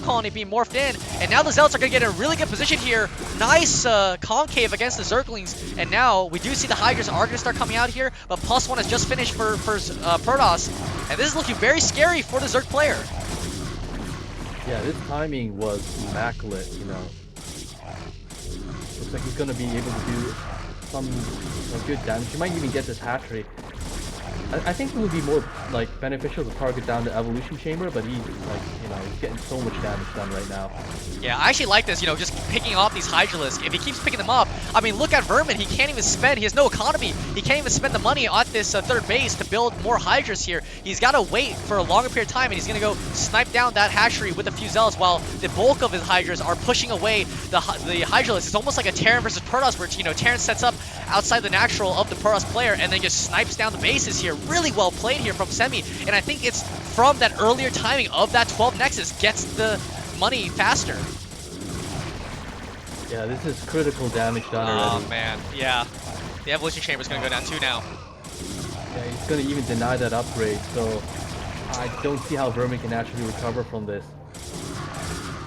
colony being morphed in, and now the Zealots are going to get in a really good position here. Nice concave against the Zerglings, and now we do see the Hydras are going to start coming out here, but +1 has just finished for Protoss, and this is looking very scary for the Zerg player. Yeah, this timing was immaculate, you know. Looks like he's going to be able to do some good damage. He might even get this hatchery. I think it would be more like beneficial to target down the evolution chamber, but he's like, you know, he's getting so much damage done right now. Yeah, I actually like this, you know, just picking off these Hydralisk. If he keeps picking them up, I mean, look at Vermin. He can't even spend, he has no economy. He can't even spend the money at this third base to build more Hydras here. He's got to wait for a longer period of time, and he's going to go snipe down that hatchery with a few Zealots while the bulk of his Hydras are pushing away the Hydralisk. It's almost like a Terran versus Protoss where, you know, Terran sets up outside the natural of the Protoss player and then just snipes down the bases here. Really well played here from Semih, and I think it's from that earlier timing of that 12 Nexus gets the money faster. Yeah, this is critical damage done already. Oh man, yeah. The Evolution Chamber is going to go down too now. Yeah, he's going to even deny that upgrade, so I don't see how Vermin can actually recover from this.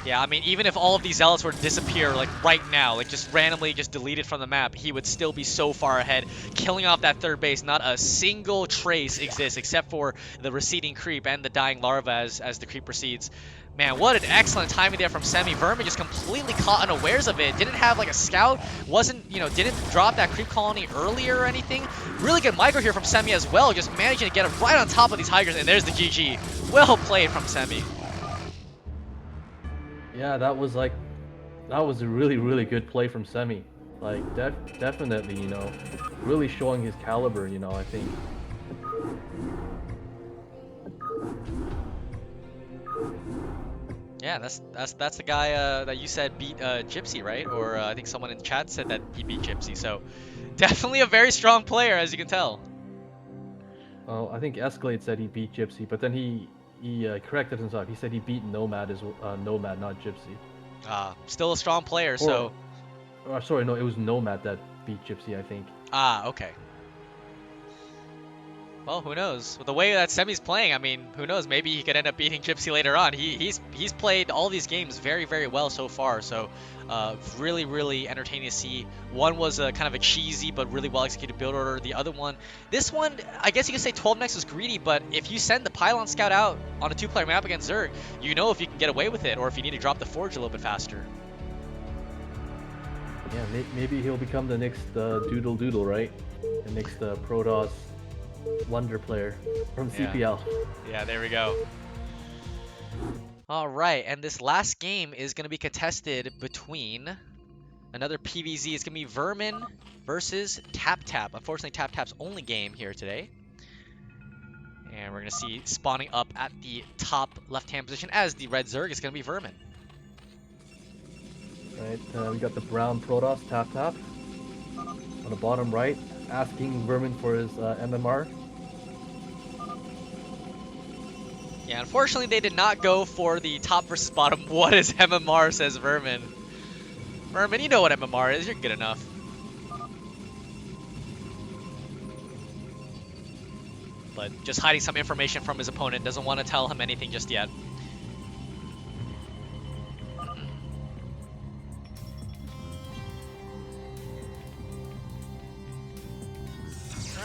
Yeah, I mean, even if all of these zealots were to disappear, like, right now, like, just randomly just deleted from the map, he would still be so far ahead, killing off that third base. Not a single trace exists, except for the receding creep and the dying larva as the creep proceeds. Man, what an excellent timing there from Semih. Vermin just completely caught unawares of it. Didn't have, like, a scout, wasn't, you know, didn't drop that creep colony earlier or anything. Really good micro here from Semih as well, just managing to get him right on top of these Hygers, and there's the GG. Well played from Semih. Yeah, that was a really good play from Semih. Like definitely, you know, really showing his caliber. You know, I think. Yeah, that's the guy that you said beat Gypsy, right? Or I think someone in chat said that he beat Gypsy. So definitely a very strong player, as you can tell. Oh, I think Escalade said he beat Gypsy, but then he corrected himself. He said he beat Nomad as Nomad, not Gypsy. Still a strong player. Or, So sorry, no, it was Nomad that beat Gypsy, I think. okay. Well, who knows? With the way that Semi's playing, I mean, who knows? Maybe he could end up beating Gypsy later on. He's played all these games very well so far. So, really entertaining to see. One was a kind of a cheesy but really well executed build order. The other one, this one, I guess you could say 12 next was greedy. But if you send the Pylon Scout out on a 2-player map against Zerg, you know if you can get away with it, or if you need to drop the Forge a little bit faster. Yeah, maybe he'll become the next Doodle, right? The next Protoss Wonder player from CPL. Yeah, there we go. All right, and this last game is going to be contested between another PVZ. It's going to be Vermin versus Taptap. Unfortunately, Taptap's only game here today. And we're going to see spawning up at the top left-hand position as the red Zerg is going to be Vermin. Right, we got the brown Protoss Taptap on the bottom right, asking Vermin for his MMR. Yeah, unfortunately, they did not go for the top versus bottom. What is MMR, says Vermin. Vermin, you know what MMR is. You're good enough. But just hiding some information from his opponent. Doesn't want to tell him anything just yet.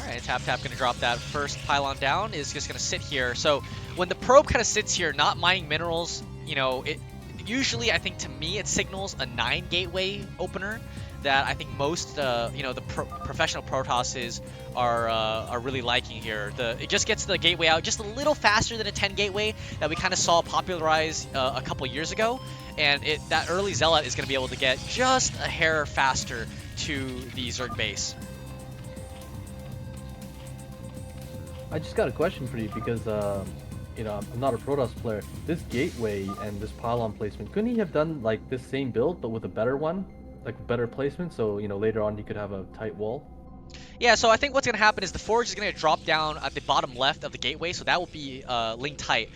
Alright, Taptap going to drop that first pylon down. Is just going to sit here. So when the probe kind of sits here, not mining minerals, you know, it usually, I think, to me, it signals a 9 gateway opener that I think most, you know, the professional Protosses are really liking here. It just gets the gateway out just a little faster than a 10 gateway that we kind of saw popularize a couple years ago, and that early Zealot is going to be able to get just a hair faster to the Zerg base. I just got a question for you because, you know, I'm not a Protoss player. This gateway and this pylon placement, couldn't he have done like this same build but with a better one? Like better placement, so, you know, later on you could have a tight wall? Yeah, so I think what's going to happen is the Forge is going to drop down at the bottom left of the gateway, so that will be link tight.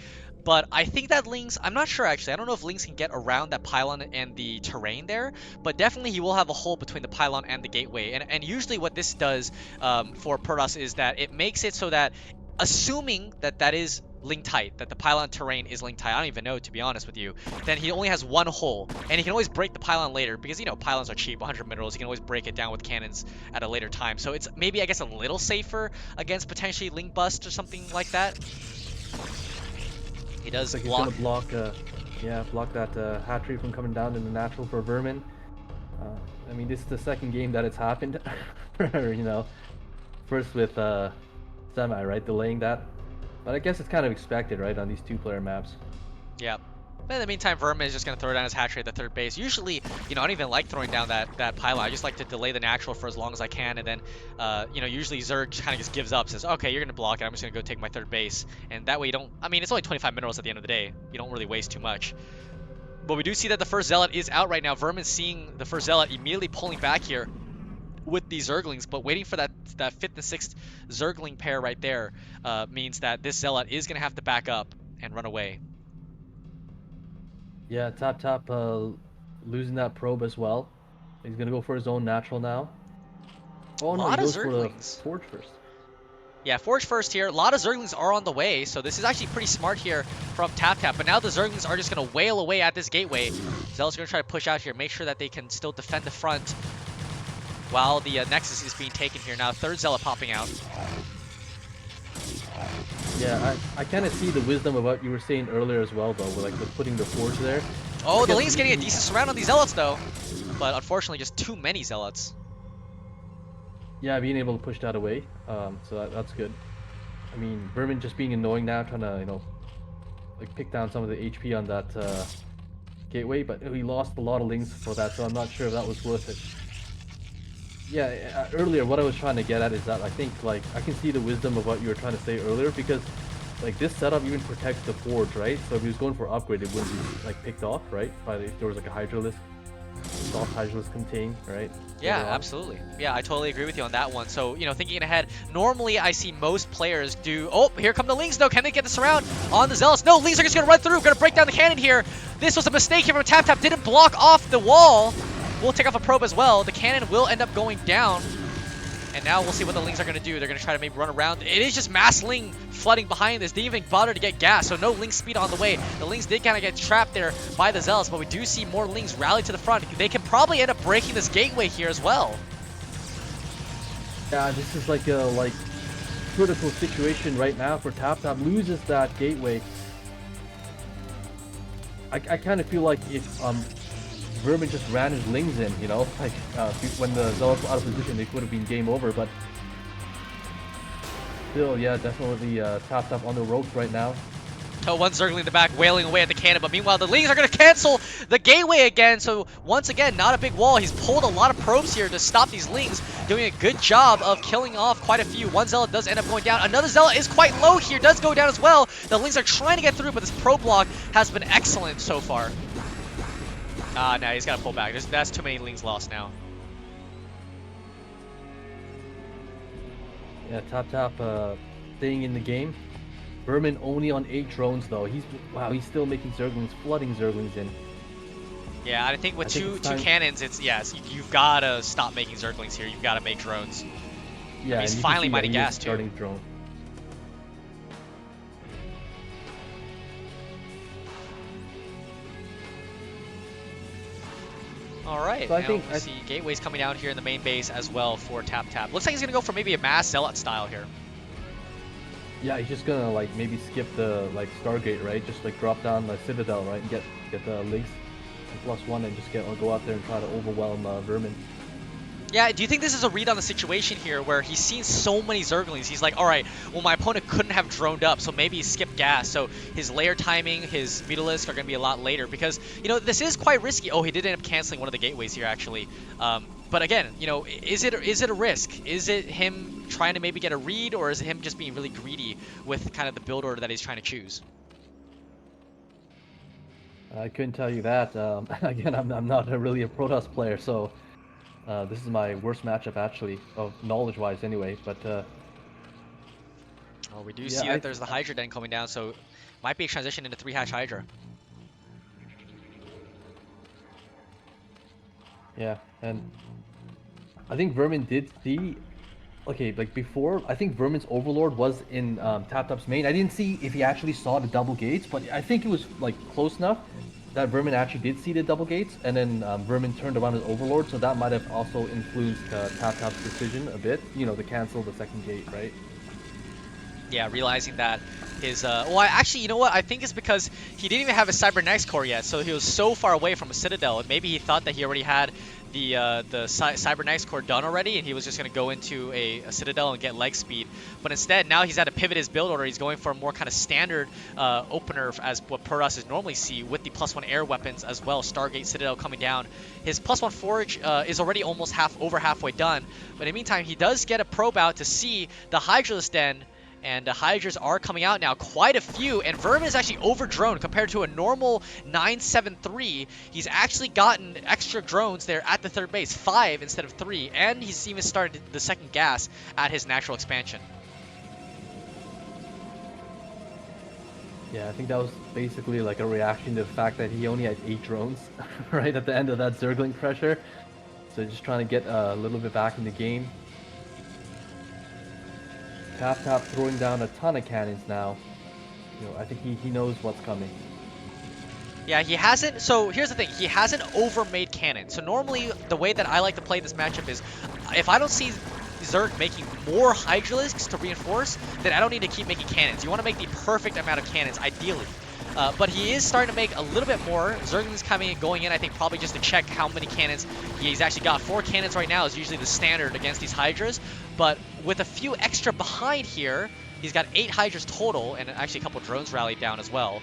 But I think that Lynx, I'm not sure actually, I don't know if Lynx can get around that pylon and the terrain there, but definitely he will have a hole between the pylon and the gateway. And usually what this does for Protoss is that it makes it so that, assuming that that is link tight, that the pylon terrain is link tight, I don't even know, to be honest with you, then he only has one hole, and he can always break the pylon later, because, you know, pylons are cheap, 100 minerals, he can always break it down with cannons at a later time. So it's maybe, I guess, a little safer against potentially link bust or something like that. He does Like block. he's gonna block that hatchery from coming down in the natural for Vermin. I mean, this is the second game that it's happened. You know, first with Semih, right, delaying that. But I guess it's kind of expected, right, on these 2-player maps. Yeah. But in the meantime, Vermin is just going to throw down his hatchery at the third base. Usually, you know, I don't even like throwing down that pylon. I just like to delay the natural for as long as I can. And then, you know, usually Zerg just kind of just gives up, says, okay, you're going to block it. I'm just going to go take my third base. And that way you don't, I mean, it's only 25 minerals at the end of the day. You don't really waste too much. But we do see that the first Zealot is out right now. Vermin's seeing the first Zealot immediately pulling back here with the Zerglings, but waiting for that 5th and 6th Zergling pair right there means that this Zealot is going to have to back up and run away. Yeah, Taptap losing that probe as well. He's gonna go for his own natural now. Oh A no, he lot of goes for the Zerglings. Forge first. Yeah, Forge first here. A lot of Zerglings are on the way, so this is actually pretty smart here from Taptap. But now the Zerglings are just going to wail away at this gateway. Zealot's going to try to push out here, make sure that they can still defend the front while the Nexus is being taken here. Now, third Zealot popping out. Yeah, I kind of see the wisdom of what you were saying earlier as well, though, with putting the Forge there. Oh, the Ling's getting a decent surround on these Zealots, though. But unfortunately, just too many Zealots. Yeah, being able to push that away, so that's good. I mean, Vermin just being annoying now, trying to, like pick down some of the HP on that gateway, but he lost a lot of Lings for that, so I'm not sure if that was worth it. Yeah, earlier what I was trying to get at is that I think, like, I can see the wisdom of what you were trying to say earlier, because like this setup even protects the Forge, right? So if he was going for upgrade, it wouldn't be like picked off, right? If there was like a Hydralisk, soft Hydralisk contain, right? Yeah, absolutely. Yeah, I totally agree with you on that one. So, thinking ahead, normally I see most players do... Oh, here come the Lings, though. Can they get this around on the Zealots? No, Lings are just going to run through. Going to break down the cannon here. This was a mistake here from Taptap. Didn't block off the wall. We'll take off a probe as well. The cannon will end up going down. And now we'll see what the Lings are going to do. They're going to try to maybe run around. It is just mass Ling flooding behind this. They didn't even bother to get gas, so no Ling speed on the way. The Lings did kind of get trapped there by the Zealots, but we do see more Lings rally to the front. They can probably end up breaking this gateway here as well. Yeah, this is like a critical situation right now for Taptap. Loses that gateway. I kind of feel like if Vermin just ran his Lings in, like when the Zealots were out of position, they could have been game over, but still, yeah, definitely Taptap on the ropes right now. Oh, one Zergling in the back wailing away at the cannon, but meanwhile the Lings are going to cancel the gateway again, so once again, not a big wall. He's pulled a lot of probes here to stop these Lings, doing a good job of killing off quite a few. One Zealot does end up going down. Another Zealot is quite low here, does go down as well. The Lings are trying to get through, but this probe block has been excellent so far. No, he's got to pull back. That's too many Lings lost now. Yeah, Taptap staying in the game. Vermin only on 8 drones though. He's still making Zerglings, flooding Zerglings in. Yeah, I think with two cannons, you've got to stop making Zerglings here. You've got to make drones. Yeah, he's finally mighty gas too. Drone. Alright, so we see gateways coming down here in the main base as well for Taptap. Looks like he's going to go for maybe a mass Zealot style here. Yeah, he's just gonna maybe skip the Stargate, right? Just drop down the Citadel, right, and get the Lings and +1 and just go out there and try to overwhelm Vermin. Yeah, do you think this is a read on the situation here where he's seen so many Zerglings? He's like, alright, well my opponent couldn't have droned up, so maybe he skipped gas. So his layer timing, his Mutalisk are going to be a lot later because, this is quite risky. Oh, he did end up canceling one of the gateways here actually. But again, is it a risk? Is it him trying to maybe get a read, or is it him just being really greedy with kind of the build order that he's trying to choose? I couldn't tell you that. Again, I'm not really a Protoss player, so this is my worst matchup actually, knowledge-wise anyway. But oh, we do see that there's the Hydra Den coming down, so might be a transition into 3-hash Hydra. Yeah, and I think Vermin did see, before, I think Vermin's Overlord was in Taptap's main. I didn't see if he actually saw the double gates, but I think it was close enough that Vermin actually did see the double gates, and then Vermin turned around his Overlord, so that might have also influenced Taptap's decision a bit, to cancel the second gate, right? Yeah, realizing that his, well, actually, you know what? I think it's because he didn't even have a Cybernetics core yet, so he was so far away from a Citadel, and maybe he thought that he already had the Cybernetics core done already, and he was just going to go into a Citadel and get leg speed. But instead, now he's had to pivot his build order. He's going for a more kind of standard opener as what Protoss normally see with the +1 air weapons as well. Stargate, Citadel coming down. His +1 Forge is already almost halfway done. But in the meantime, he does get a probe out to see the Hydralisk Den. And the Hydras are coming out now, quite a few, and Vermin is actually over-droned compared to a normal 973. He's actually gotten extra drones there at the third base, 5 instead of 3, and he's even started the second gas at his natural expansion. Yeah, I think that was basically a reaction to the fact that he only had 8 drones, right at the end of that Zergling pressure. So just trying to get a little bit back in the game. Taptap throwing down a ton of cannons now. You know, I think he knows what's coming. Yeah, he hasn't. So here's the thing: he hasn't overmade cannon. So normally, the way that I like to play this matchup is, if I don't see Zerg making more Hydralisks to reinforce, then I don't need to keep making cannons. You want to make the perfect amount of cannons, ideally. But he is starting to make a little bit more. Zergling's going in, I think, probably just to check how many cannons he's actually got. 4 cannons right now is usually the standard against these Hydras. But with a few extra behind here, he's got 8 Hydras total, and actually a couple drones rallied down as well.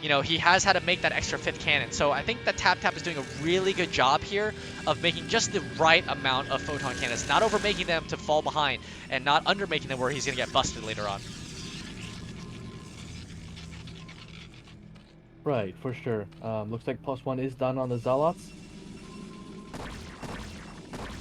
You know, he has had to make that extra 5th cannon. So I think that Taptap is doing a really good job here of making just the right amount of photon cannons, not overmaking them to fall behind, and not undermaking them where he's going to get busted later on. Right, for sure. Looks like +1 is done on the Zealots.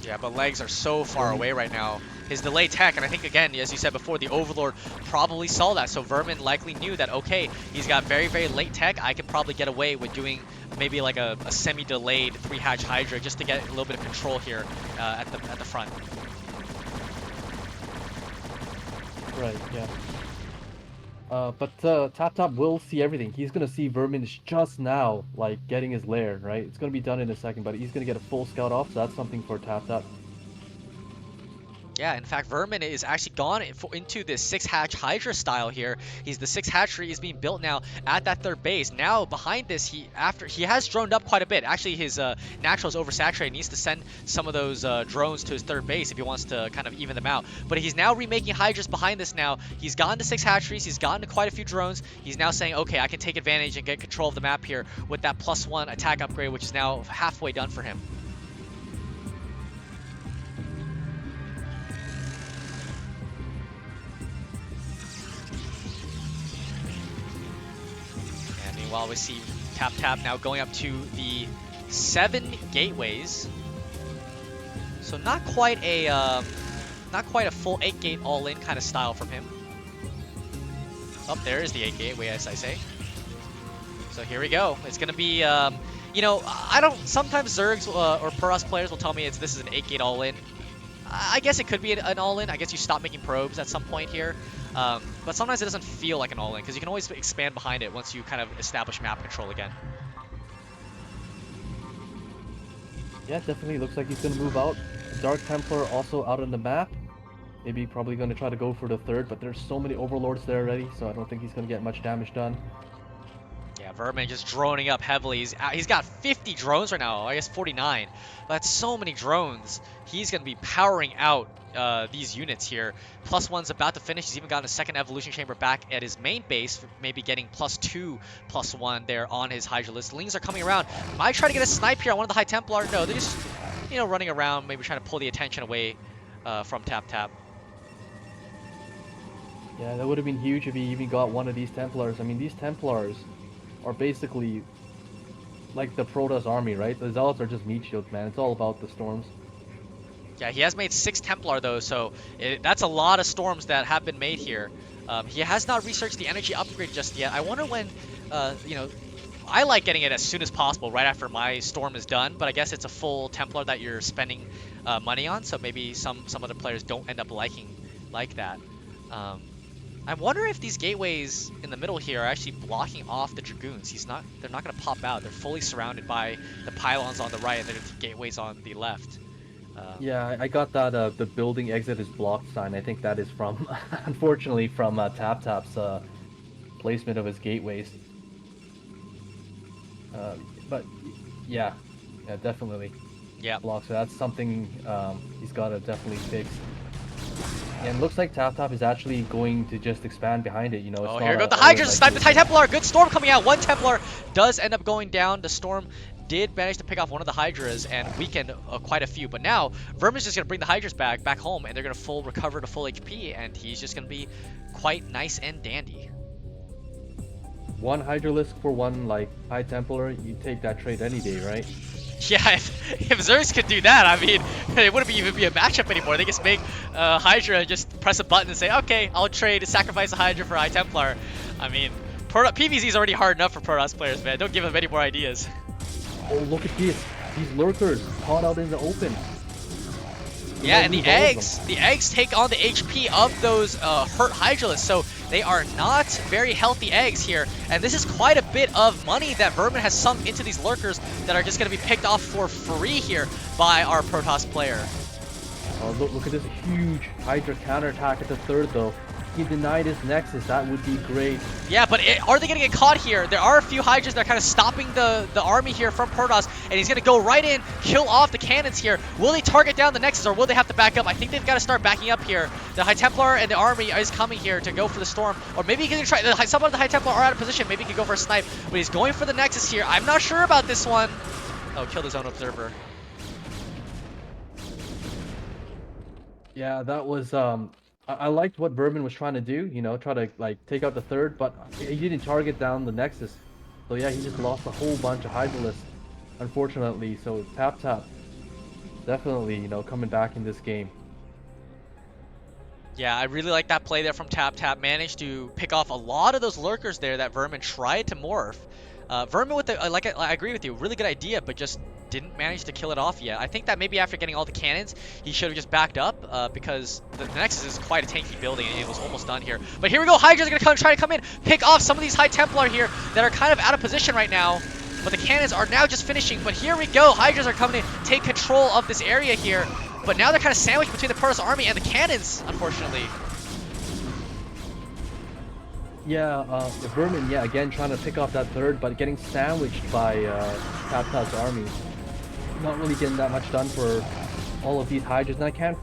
Yeah, but legs are so far away right now. His delay tech, and I think, again, as you said before, the Overlord probably saw that. So Vermin likely knew that, okay, he's got very, very late tech. I could probably get away with doing maybe like a semi-delayed 3-hatch Hydra just to get a little bit of control here at the front. Right, yeah. But Taptap will see everything. He's gonna see Vermin just now, like, getting his lair, right? It's gonna be done in a second, but he's gonna get a full scout off, so that's something for Taptap. Yeah, in fact, Vermin is actually gone into this 6-hatch Hydra style here. The 6 hatchery is being built now at that 3rd base. Now, behind this, he has droned up quite a bit. Actually, his natural is oversaturated. He needs to send some of those drones to his 3rd base if he wants to kind of even them out. But he's now remaking Hydras behind this now. He's gotten to 6 hatcheries. He's gotten to quite a few drones. He's now saying, okay, I can take advantage and get control of the map here with that +1 attack upgrade, which is now halfway done for him. While we see Taptap now going up to the 7 gateways, so not quite a full 8-gate all-in kind of style from him. Oh, there is the 8 gateway, as I say. So here we go. It's gonna be, you know, sometimes Zergs or Puros players will tell me this is an 8-gate all-in. I guess it could be an all-in. I guess you stop making probes at some point here. But sometimes it doesn't feel like an all-in, because you can always expand behind it once you kind of establish map control again. Yeah, definitely looks like he's going to move out. Dark Templar also out on the map. Maybe probably going to try to go for the 3rd, but there's so many Overlords there already, so I don't think he's going to get much damage done. Yeah, Vermin just droning up heavily. He's got 50 drones right now. I guess 49. That's so many drones. He's going to be powering out these units here. +1's about to finish. He's even gotten a 2nd evolution chamber back at his main base, maybe getting +2, +1 there on his Hydra list. Lings are coming around. Might try to get a snipe here on one of the High Templar. No, they're just, you know, running around, maybe trying to pull the attention away from Taptap. Yeah, that would have been huge if he even got one of these Templars. I mean, these Templars are basically like the Protoss army, right? The Zealots are just meat shields, man. It's all about the storms. Yeah, he has made 6 Templar though, so that's a lot of storms that have been made here. He has not researched the energy upgrade just yet. I wonder when, you know, I like getting it as soon as possible, right after my storm is done, but I guess it's a full Templar that you're spending money on, so maybe some other players don't end up liking that. I wonder if these gateways in the middle here are actually blocking off the Dragoons. They're not going to pop out. They're fully surrounded by the pylons on the right and the gateways on the left. Yeah, I got that the building exit is blocked sign. I think that is from, unfortunately, from Taptap's placement of his gateways. But yeah, definitely. Yeah. Blocked. So that's something he's got to definitely fix. And it looks like Taptap is actually going to just expand behind it, you know. Here go the Hydras to snipe the High Templar. Good storm coming out. One Templar does end up going down. The storm did manage to pick off one of the Hydras and weaken quite a few. But now, Vermin's just going to bring the Hydras back home, and they're going to recover to full HP, and he's just going to be quite nice and dandy. One Hydralisk for one, like, High Templar, you take that trade any day, right? Yeah, if Zergs could do that, I mean, it wouldn't even be a matchup anymore. They just make Hydra and just press a button and say, okay, I'll sacrifice a Hydra for High Templar. I mean, PvZ is already hard enough for Protoss players, man. Don't give them any more ideas. Oh, look at this. These lurkers caught out in the open. He Yeah, might and lose all of them. the eggs take on the HP of those hurt Hydralisks, so they are not very healthy eggs here. And this is quite a bit of money that Vermin has sunk into these lurkers that are just going to be picked off for free here by our Protoss player. Oh, look at this huge Hydra counterattack at the third, though. He denied his Nexus. That would be great. Yeah, but are they going to get caught here? There are a few Hydras that are kind of stopping the army here from Protoss, and he's going to go right in, kill off the cannons here. Will they target down the Nexus, or will they have to back up? I think they've got to start backing up here. The High Templar and the army is coming here to go for the Storm, or maybe he can try. Some of the High Templar are out of position. Maybe he can go for a snipe, but he's going for the Nexus here. I'm not sure about this one. Oh, killed his own observer. Yeah, that was I liked what Vermin was trying to do, you know, try to like take out the third, but he didn't target down the Nexus. So yeah, he just lost a whole bunch of Hydralisks, unfortunately. So Taptap definitely, you know, coming back in this game. Yeah, I really like that play there from Taptap. Managed to pick off a lot of those lurkers there that Vermin tried to morph. Vermin with the, I agree with you, really good idea, but just didn't manage to kill it off yet. I think that maybe after getting all the cannons, he should have just backed up because the Nexus is quite a tanky building and it was almost done here. But here we go, Hydra's gonna try to come in, pick off some of these High Templar here that are kind of out of position right now. But the cannons are now just finishing. But here we go, Hydras are coming in, take control of this area here. But now they're kind of sandwiched between the Protoss army and the cannons, unfortunately. Yeah, Vermin, yeah, again trying to pick off that third, but getting sandwiched by Taptap's army. Not really getting that much done for all of these Hydras, and I can't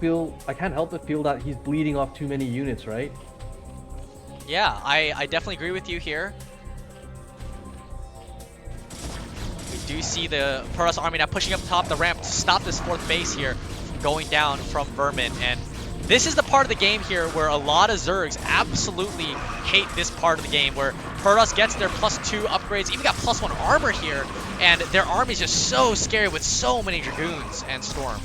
help but feel that he's bleeding off too many units, right? Yeah, I definitely agree with you here. We do see the Protoss army now pushing up top the ramp to stop this fourth base here from going down from Vermin. And this is the part of the game here where a lot of Zergs absolutely hate this part of the game, where Protoss gets their +2 upgrades, even got +1 armor here, and their army is just so scary with so many Dragoons and Storm.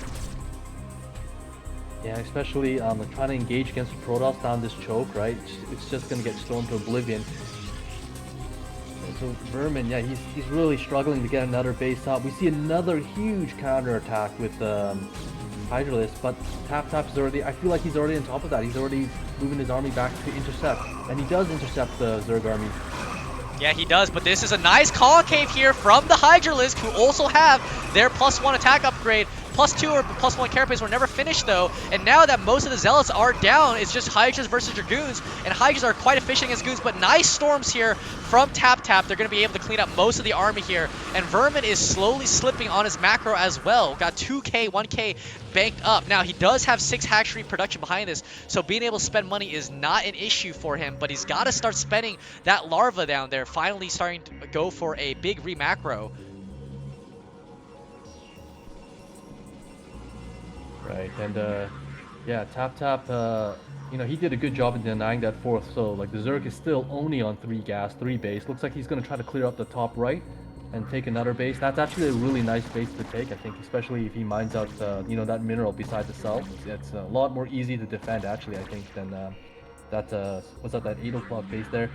Yeah, especially trying to engage against the Protoss down this choke, right? It's just gonna get stormed to oblivion. And so Vermin, yeah, he's really struggling to get another base up. We see another huge counter attack with Hydralisk, but Taptap is already, I feel like he's already on top of that. He's already moving his army back to intercept, and he does intercept the Zerg army. Yeah, he does, but this is a nice concave here from the Hydralisk, who also have their +1 attack upgrade. +2 or +1 carapace were never finished though, and now that most of the Zealots are down, it's just Hydras versus Dragoons, and Hydras are quite efficient against Goons, but nice storms here from Taptap. They're going to be able to clean up most of the army here, and Vermin is slowly slipping on his macro as well. Got 2k, 1k banked up. Now, he does have 6 hatchery production behind this, so being able to spend money is not an issue for him, but he's got to start spending that larva down there, finally starting to go for a big remacro. Right, and yeah, Taptap, you know, he did a good job in denying that fourth, so like the Zerg is still only on 3 gas, 3 base. Looks like he's going to try to clear up the top right and take another base. That's actually a really nice base to take, I think, especially if he mines out, you know, that mineral beside the cell. It's a lot more easy to defend, actually, I think, than that, what's that 8 o'clock base there.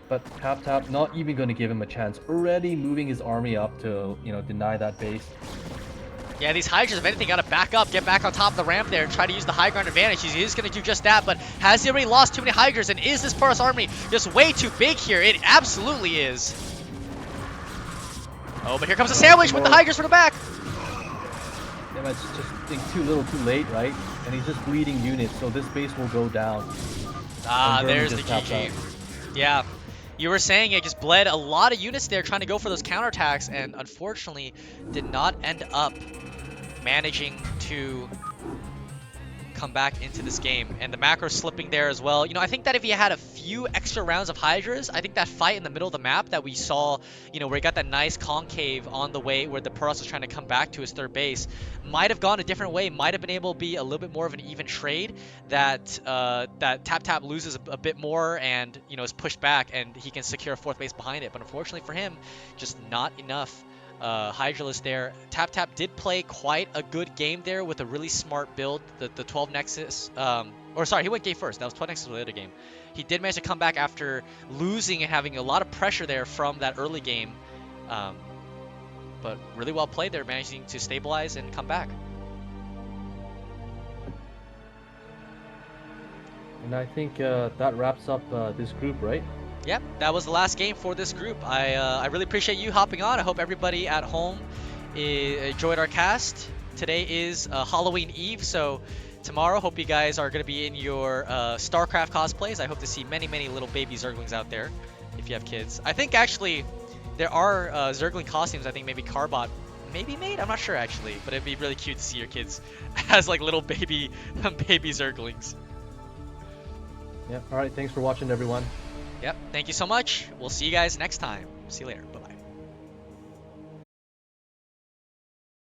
But Taptap not even going to give him a chance, already moving his army up to, you know, deny that base. Yeah, these Hydras, if anything, got to back up, get back on top of the ramp there, and try to use the high ground advantage. He is going to do just that, but has he already lost too many Hydras, and is this Protoss army just way too big here? It absolutely is. Oh, but here comes a sandwich with the Hydras from the back. Yeah, but it's just think too little too late, right? And he's just bleeding units, so this base will go down. Ah, there's the GG. Yeah. You were saying it just bled a lot of units there trying to go for those counterattacks, and unfortunately did not end up managing to come back into this game. And the macro slipping there as well. You know, I think that if he had a few extra rounds of Hydras, I think that fight in the middle of the map that we saw, you know, where he got that nice concave on the way where the Protoss was trying to come back to his third base, might have gone a different way, might have been able to be a little bit more of an even trade, that that Taptap loses a bit more and, you know, is pushed back and he can secure a fourth base behind it. But unfortunately for him, just not enough Hydralisk there. Taptap did play quite a good game there with a really smart build, the 12 Nexus. Or sorry, he went game first. That was 12 Nexus was the other game. He did manage to come back after losing and having a lot of pressure there from that early game. But really well played there, managing to stabilize and come back. And I think that wraps up this group, right? Yep, that was the last game for this group. I really appreciate you hopping on. I hope everybody at home enjoyed our cast. Today is Halloween Eve, so tomorrow, hope you guys are going to be in your Starcraft cosplays. I hope to see many, many little baby Zerglings out there if you have kids. I think actually there are Zergling costumes. I think maybe Carbot maybe made. I'm not sure actually, but it'd be really cute to see your kids as like little baby baby Zerglings. Yeah. All right. Thanks for watching, everyone. Yep. Thank you so much. We'll see you guys next time. See you later. Bye.